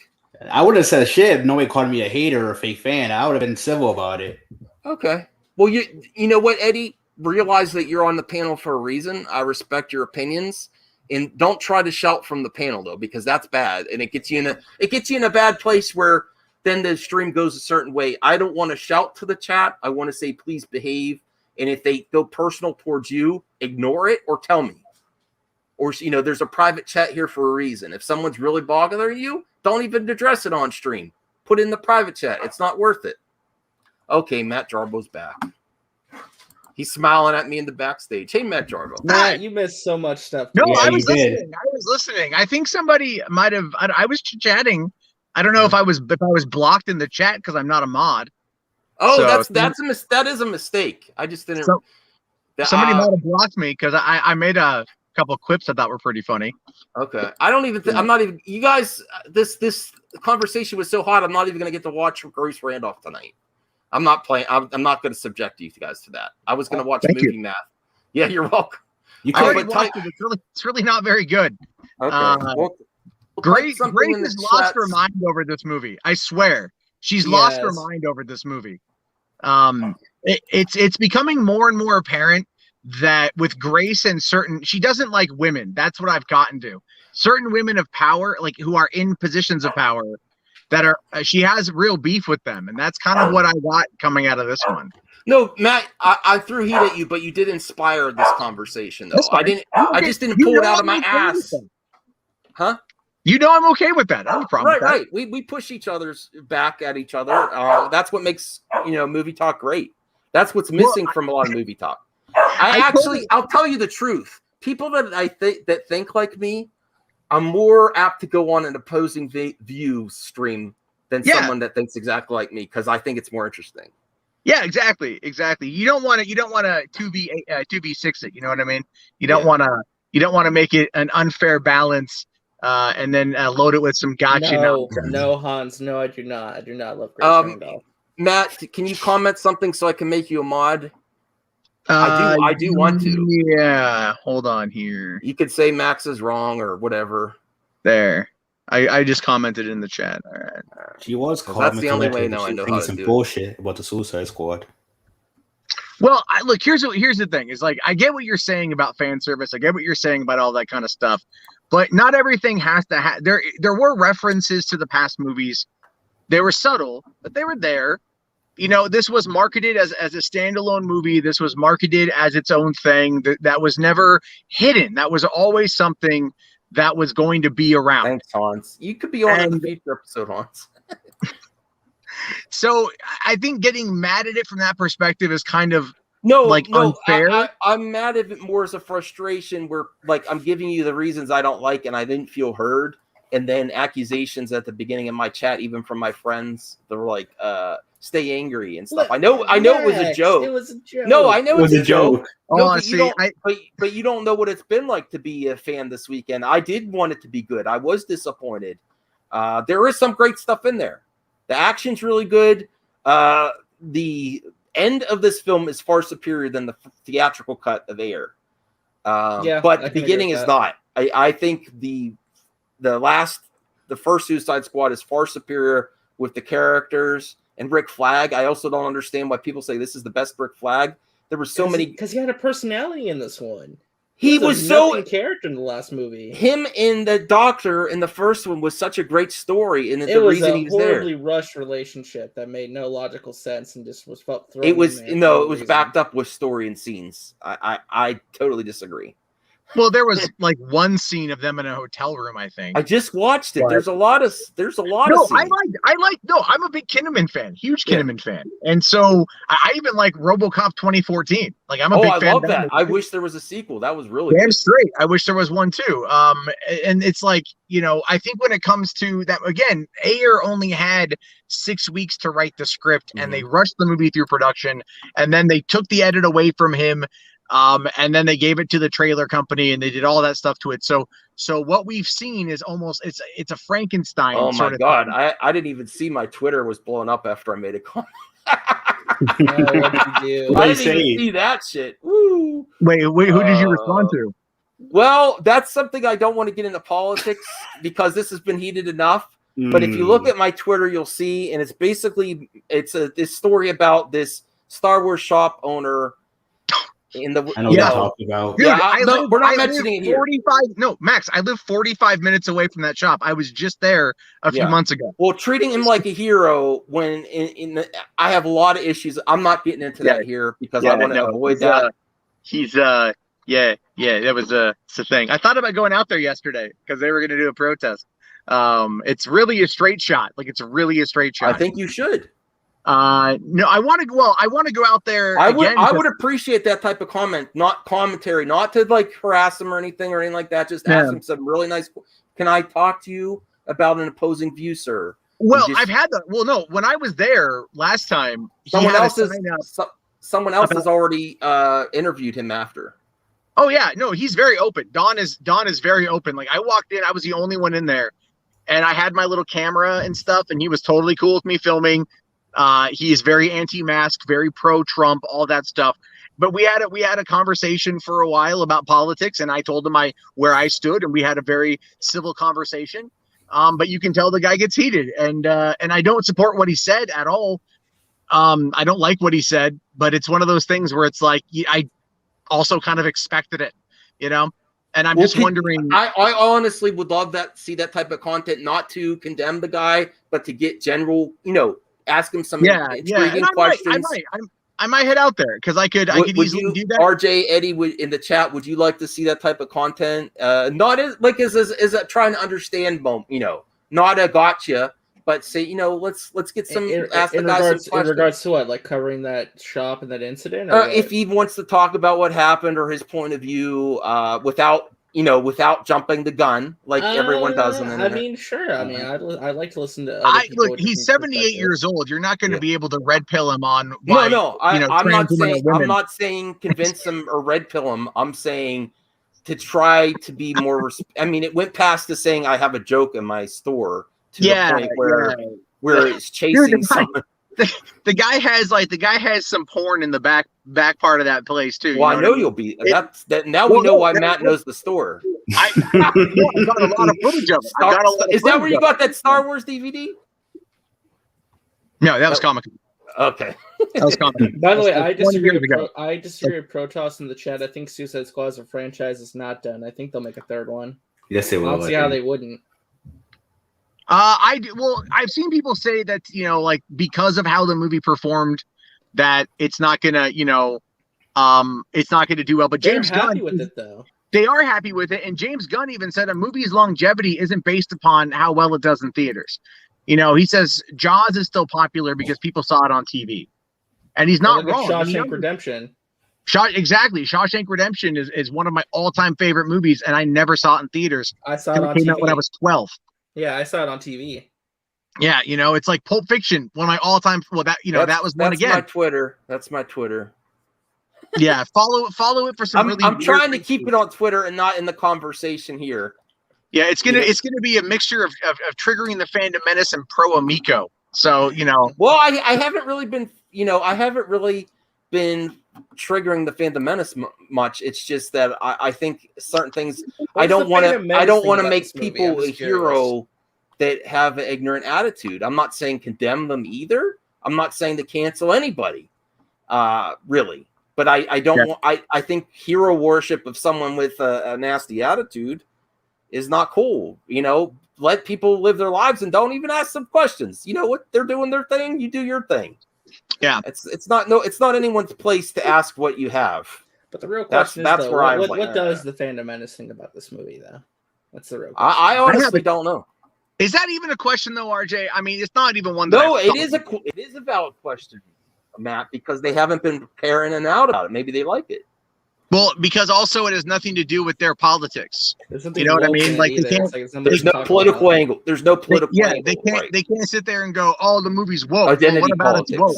I would have said shit if nobody called me a hater or a fake fan. I would have been civil about it. Okay. Well, you know what, Eddie? Realize that you're on the panel for a reason. I respect your opinions. And don't try to shout from the panel though, because that's bad, and it gets you in a bad place where then the stream goes a certain way. I don't want to shout to the chat. I want to say please behave, and if they go personal towards you, ignore it or tell me. Or there's a private chat here for a reason. If someone's really bothering you, don't even address it on stream. Put it in the private chat. It's not worth it. Okay, Matt Jarbo's back. He's smiling at me in the backstage. Hey, Matt Jarbo. Matt, you missed so much stuff. No, yeah, I was listening. I think somebody might have. I was chatting. I don't know if I was blocked in the chat because I'm not a mod. Oh, so, that is a mistake. I just didn't. Somebody might have blocked me because I made a couple clips I thought were pretty funny. Okay, I don't even. I'm not even. You guys, this conversation was so hot. I'm not even going to get to watch Grace Randolph tonight. I'm not playing. I'm not going to subject you guys to that. I was going to watch Movie Math. Yeah, you're welcome. I already watched it. It's really not very good. Okay. Grace has lost her mind over this movie. I swear, she's lost her mind over this movie. It's becoming more and more apparent that with Grace and she doesn't like women. That's what I've gotten to. Certain women of power, like who are in positions of power, that are she has real beef with them, and that's kind of what I got coming out of this one. No, Matt, I threw heat at you, but you did inspire this conversation, though. I just didn't pull it out of my ass. Huh? You know I'm okay with that. I have a problem with that. Right. We push each other's back at each other. That's what makes movie talk great. That's what's missing from a lot of movie talk. I'll tell you the truth. People that think like me, I'm more apt to go on an opposing view stream than someone that thinks exactly like me, because I think it's more interesting. Yeah, exactly. You don't want to 2v6 it. You know what I mean? You don't want to make it an unfair balance. And then load it with some gotcha. No, Hans. No, I do not. I do not love Grace Randolph. Matt, can you comment something so I can make you a mod? I do want to. Yeah, hold on here. You could say Max is wrong or whatever. There. I just commented in the chat. All right. She was that's the only way now I know how to some do bullshit about the Suicide Squad. Well, look, here's the thing. Is like I get what you're saying about fan service. I get what you're saying about all that kind of stuff. But not everything has to have. There were references to the past movies. They were subtle, but they were there. This was marketed as a standalone movie. This was marketed as its own thing. That was never hidden. That was always something that was going to be around. Thanks, Hans. You could be on the future episode, Hans. So I think getting mad at it from that perspective is kind of unfair. I'm mad at it more as a frustration where I'm giving you the reasons I don't like and I didn't feel heard, and then accusations at the beginning of my chat, even from my friends, they were like, stay angry and stuff. I know it was a joke. It was a joke. No, I know it's a joke. No, but you don't know what it's been like to be a fan this weekend. I did want it to be good. I was disappointed. There is some great stuff in there. The action's really good. The end of this film is far superior than the theatrical cut of Air. But the beginning is not. I think the first Suicide Squad is far superior with the characters and Rick Flag. I also don't understand why people say this is the best Rick Flag. There were so many, because he had a personality in this one. He was so character in the last movie. Him in the Doctor in the first one was such a great story, and it was a horribly rushed relationship that made no logical sense and just was felt. It was backed up with story and scenes. I totally disagree. Well, there was like one scene of them in a hotel room, I think. I just watched it. But there's a lot of scenes. I'm a big Kinnaman fan, huge Kinnaman fan. And so I even like RoboCop 2014. Like I'm a big fan. I love that. I wish there was a sequel. That was really damn straight. I wish there was one too. And it's like, I think when it comes to that, again, Ayer only had 6 weeks to write the script, and they rushed the movie through production, and then they took the edit away from him. And then they gave it to the trailer company, and they did all that stuff to it. So what we've seen is almost it's a Frankenstein. Oh my god! I didn't even see my Twitter was blowing up after I made a comment. What did you do? I didn't even see that shit. Woo! Wait, who did you respond to? Well, that's something I don't want to get into politics because this has been heated enough. But if you look at my Twitter, you'll see, and it's basically this story about this Star Wars shop owner. I know what you're talking about. Dude, we're not mentioning it here. Max, I live 45 minutes away from that shop. I was just there a few months ago. Well, treating him like a hero when I have a lot of issues. I'm not getting into that here because I want to avoid that. That was it's a thing. I thought about going out there yesterday because they were going to do a protest. It's really a straight shot. Like it's really a straight shot. I think you should. No, I want to go. Well, I want to go out there. I would appreciate that type of commentary, not to like harass him or anything like that. Just ask him some really nice. Can I talk to you about an opposing view, sir? Well, I've had that. Well, no, when I was there last time, someone else has already interviewed him after. Oh yeah, no, he's very open. Don is very open. Like I walked in, I was the only one in there, and I had my little camera and stuff, and he was totally cool with me filming. He is very anti-mask, very pro-Trump, all that stuff. But we had a conversation for a while about politics, and I told him where I stood, and we had a very civil conversation. But you can tell the guy gets heated, and I don't support what he said at all. I don't like what he said, but it's one of those things where it's like I also kind of expected it, and I'm just wondering. I honestly would love see that type of content, not to condemn the guy, but to get general, ask him some intriguing questions. I might head out there because I could easily do that. RJ, Eddie, in the chat, would you like to see that type of content? Not as like as a trying to understand, not a gotcha, but say, let's get some in regards to what, like covering that shop and that incident. If he wants to talk about what happened or his point of view, without jumping the gun like everyone does on the internet. I mean, sure. I mean, I like to listen to. Look, he's 78 years old. You're not going to be able to red pill him on. I'm not saying convince him or red pill him. I'm saying to try to be more. I mean, it went past the saying I have a joke in my store to the point where it's chasing someone. The guy has some porn in the back part of that place too. Well, I know you'll be. Now we know why Matt knows the store. I got a lot of footage of it. Is that where you got that Star Wars DVD? No, that was Comic. Okay. That was Comic. By the way, I disagree with Protoss in the chat. I think Suicide Squad as a franchise is not done. I think they'll make a third one. Yes, they will. I don't see how they wouldn't. I've seen people say that, like because of how the movie performed, that it's not gonna, it's not gonna do well. But James Gunn, happy with it though. They are happy with it, and James Gunn even said a movie's longevity isn't based upon how well it does in theaters. He says Jaws is still popular because people saw it on TV, and he's not wrong. Shawshank Redemption. Exactly. Shawshank Redemption is one of my all-time favorite movies, and I never saw it in theaters. I saw it on TV. Came out when I was 12. Yeah, I saw it on TV. Yeah, it's like Pulp Fiction, one of my all-time. Well, that that was one again. That's my Twitter. Yeah, follow it for some. I'm trying to keep it on Twitter and not in the conversation here. Yeah, it's gonna be a mixture of triggering the fandom menace and pro amico. So Well, I haven't really been triggering the fandom menace much. It's just that I think certain things I don't want to make people a hero that have an ignorant attitude. I'm not saying condemn them either. I'm not saying to cancel anybody, really. But I don't want. I think hero worship of someone with a nasty attitude is not cool. Let people live their lives and don't even ask them questions. What they're doing their thing. You do your thing. Yeah, it's not anyone's place to ask what you have. But the real question is, what does the fandom menace think about this movie, though? That's the real question. I honestly don't know. Is that even a question, though, RJ? I mean, it's not even one. No, it is a valid question, Matt, because they haven't been pairing and out about it. Maybe they like it. Well, because also it has nothing to do with their politics. You know what I mean? Like there's no political angle. There's no political angle. They can't sit there and go, "Oh, the movie's woke." Identity what about politics. It's woke?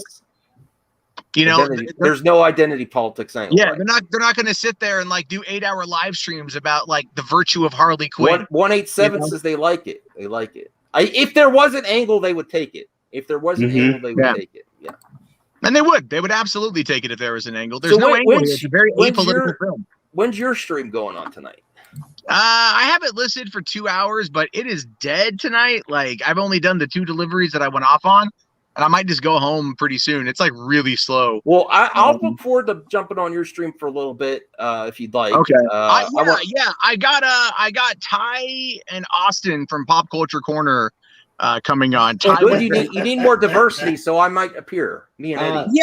There's no identity politics angle. Yeah, they're not going to sit there and do 8-hour live streams about the virtue of Harley Quinn. 187 says they like it. They like it. If there was an angle, they would take it. If there was an angle, they would take it. Yeah. And they would absolutely take it if there was an angle. There's no angle. It's a very apolitical film. When's your stream going on tonight? I have it listed for 2 hours, but it is dead tonight. I've only done the 2 deliveries that I went off on, and I might just go home pretty soon. It's really slow. Well, I'll look forward to jumping on your stream for a little bit, if you'd like. Okay. I got Ty and Austin from Pop Culture Corner coming on. You need more diversity, so I might appear. Me and Eddie.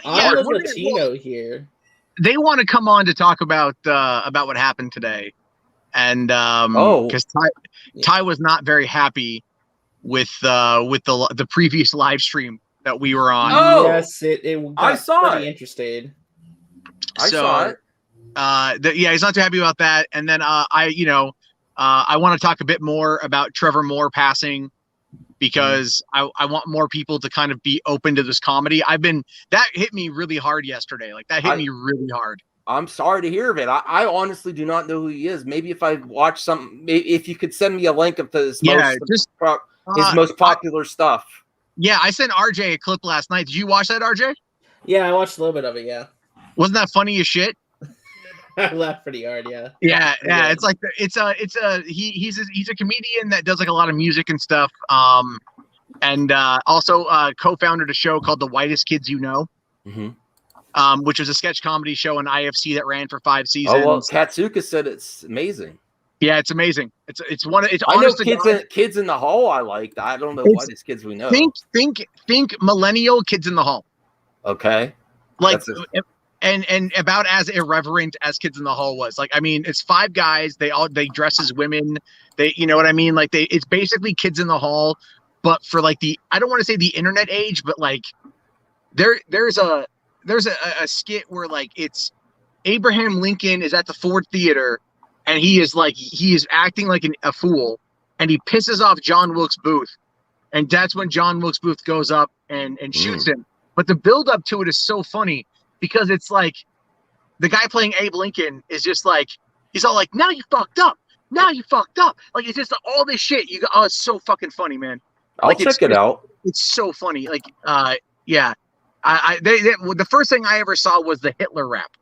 I'm Latino here. They want to come on to talk about what happened today, and because Ty was not very happy with the previous live stream that we were on. Oh yes, I saw it. Interested. I saw it. He's not too happy about that. And then I want to talk a bit more about Trevor Moore passing, because I want more people to kind of be open to this comedy. That hit me really hard yesterday. That hit me really hard. I'm sorry to hear of it. I honestly do not know who he is. Maybe if I watch something, if you could send me a link of his most popular stuff. Yeah, I sent RJ a clip last night. Did you watch that, RJ? Yeah, I watched a little bit of it. Yeah, wasn't that funny as shit? I laughed pretty hard. Yeah. Yeah. It's like he's a comedian that does like a lot of music and stuff. And also co-founded a show called The Whitest Kids You Know. Mm-hmm. Which was a sketch comedy show on IFC that ran for 5 seasons. Oh well, Katsuka said it's amazing. Yeah, it's amazing. It's I know kids in the Hall. I liked. I don't know Whitest Kids We Know. Think millennial Kids in the Hall. Okay. Like and about as irreverent as Kids in the Hall was. Like, I mean, it's 5 guys. They dress as women. They, you know what I mean? Like it's basically Kids in the Hall, but for like I don't want to say the internet age, but like there's a skit where like it's Abraham Lincoln is at the Ford Theater and he is acting like a fool and he pisses off John Wilkes Booth. And that's when John Wilkes Booth goes up and shoots him. But the build up to it is so funny because it's like the guy playing Abe Lincoln is just like, he's all like, now you fucked up. Now you fucked up. Like, it's just all this shit. It's so fucking funny, man. I'll check it out. It's so funny. Like, yeah. The first thing I ever saw was the Hitler rap.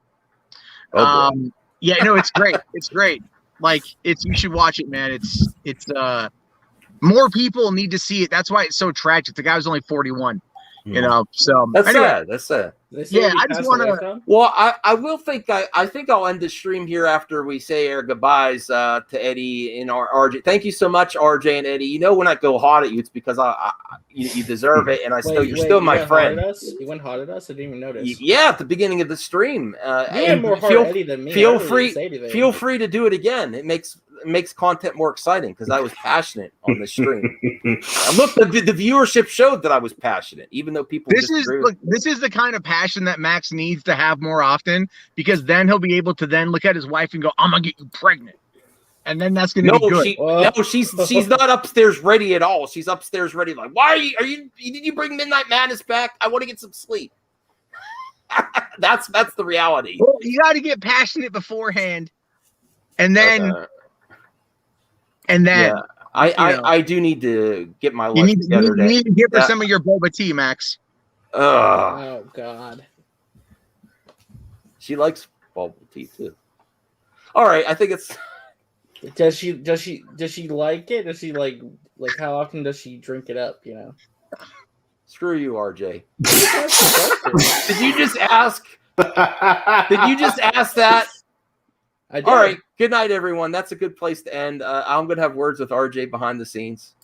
Yeah, no, it's great. It's great. Like, you should watch it, man. It's more people need to see it. That's why it's so tragic. The guy was only 41. You know, so that's anyway. sad. That's sad. Yeah, I just want to. Well, I will think. I think I'll end the stream here after we say our goodbyes to Eddie and RJ. Thank you so much, RJ and Eddie. You know, when I go hot at you, it's because you deserve it, and you're still my friend. You went hot at us. I didn't even notice. Yeah, at the beginning of the stream. And more hard at Eddie than me. Feel free to do it again. It makes content more exciting because I was passionate on the stream. Look, the viewership showed that I was passionate, even though people. This is the kind of passion that Max needs to have more often, because then he'll be able to then look at his wife and go, "I'm gonna get you pregnant," and then that's gonna be good. She's not upstairs ready at all. She's upstairs ready. Like, why are you? Did you bring Midnight Madness back? I want to get some sleep. That's the reality. Well, you got to get passionate beforehand, and then. Yeah, I do need to get my life together. You need to give her some of your boba tea, Max. Oh God. She likes boba tea too. All right, I think it's. Does she like it? Does she like how often does she drink it up? You know. Screw you, RJ. Did you just ask? Did you just ask that? All right. Good night, everyone. That's a good place to end. I'm going to have words with RJ behind the scenes.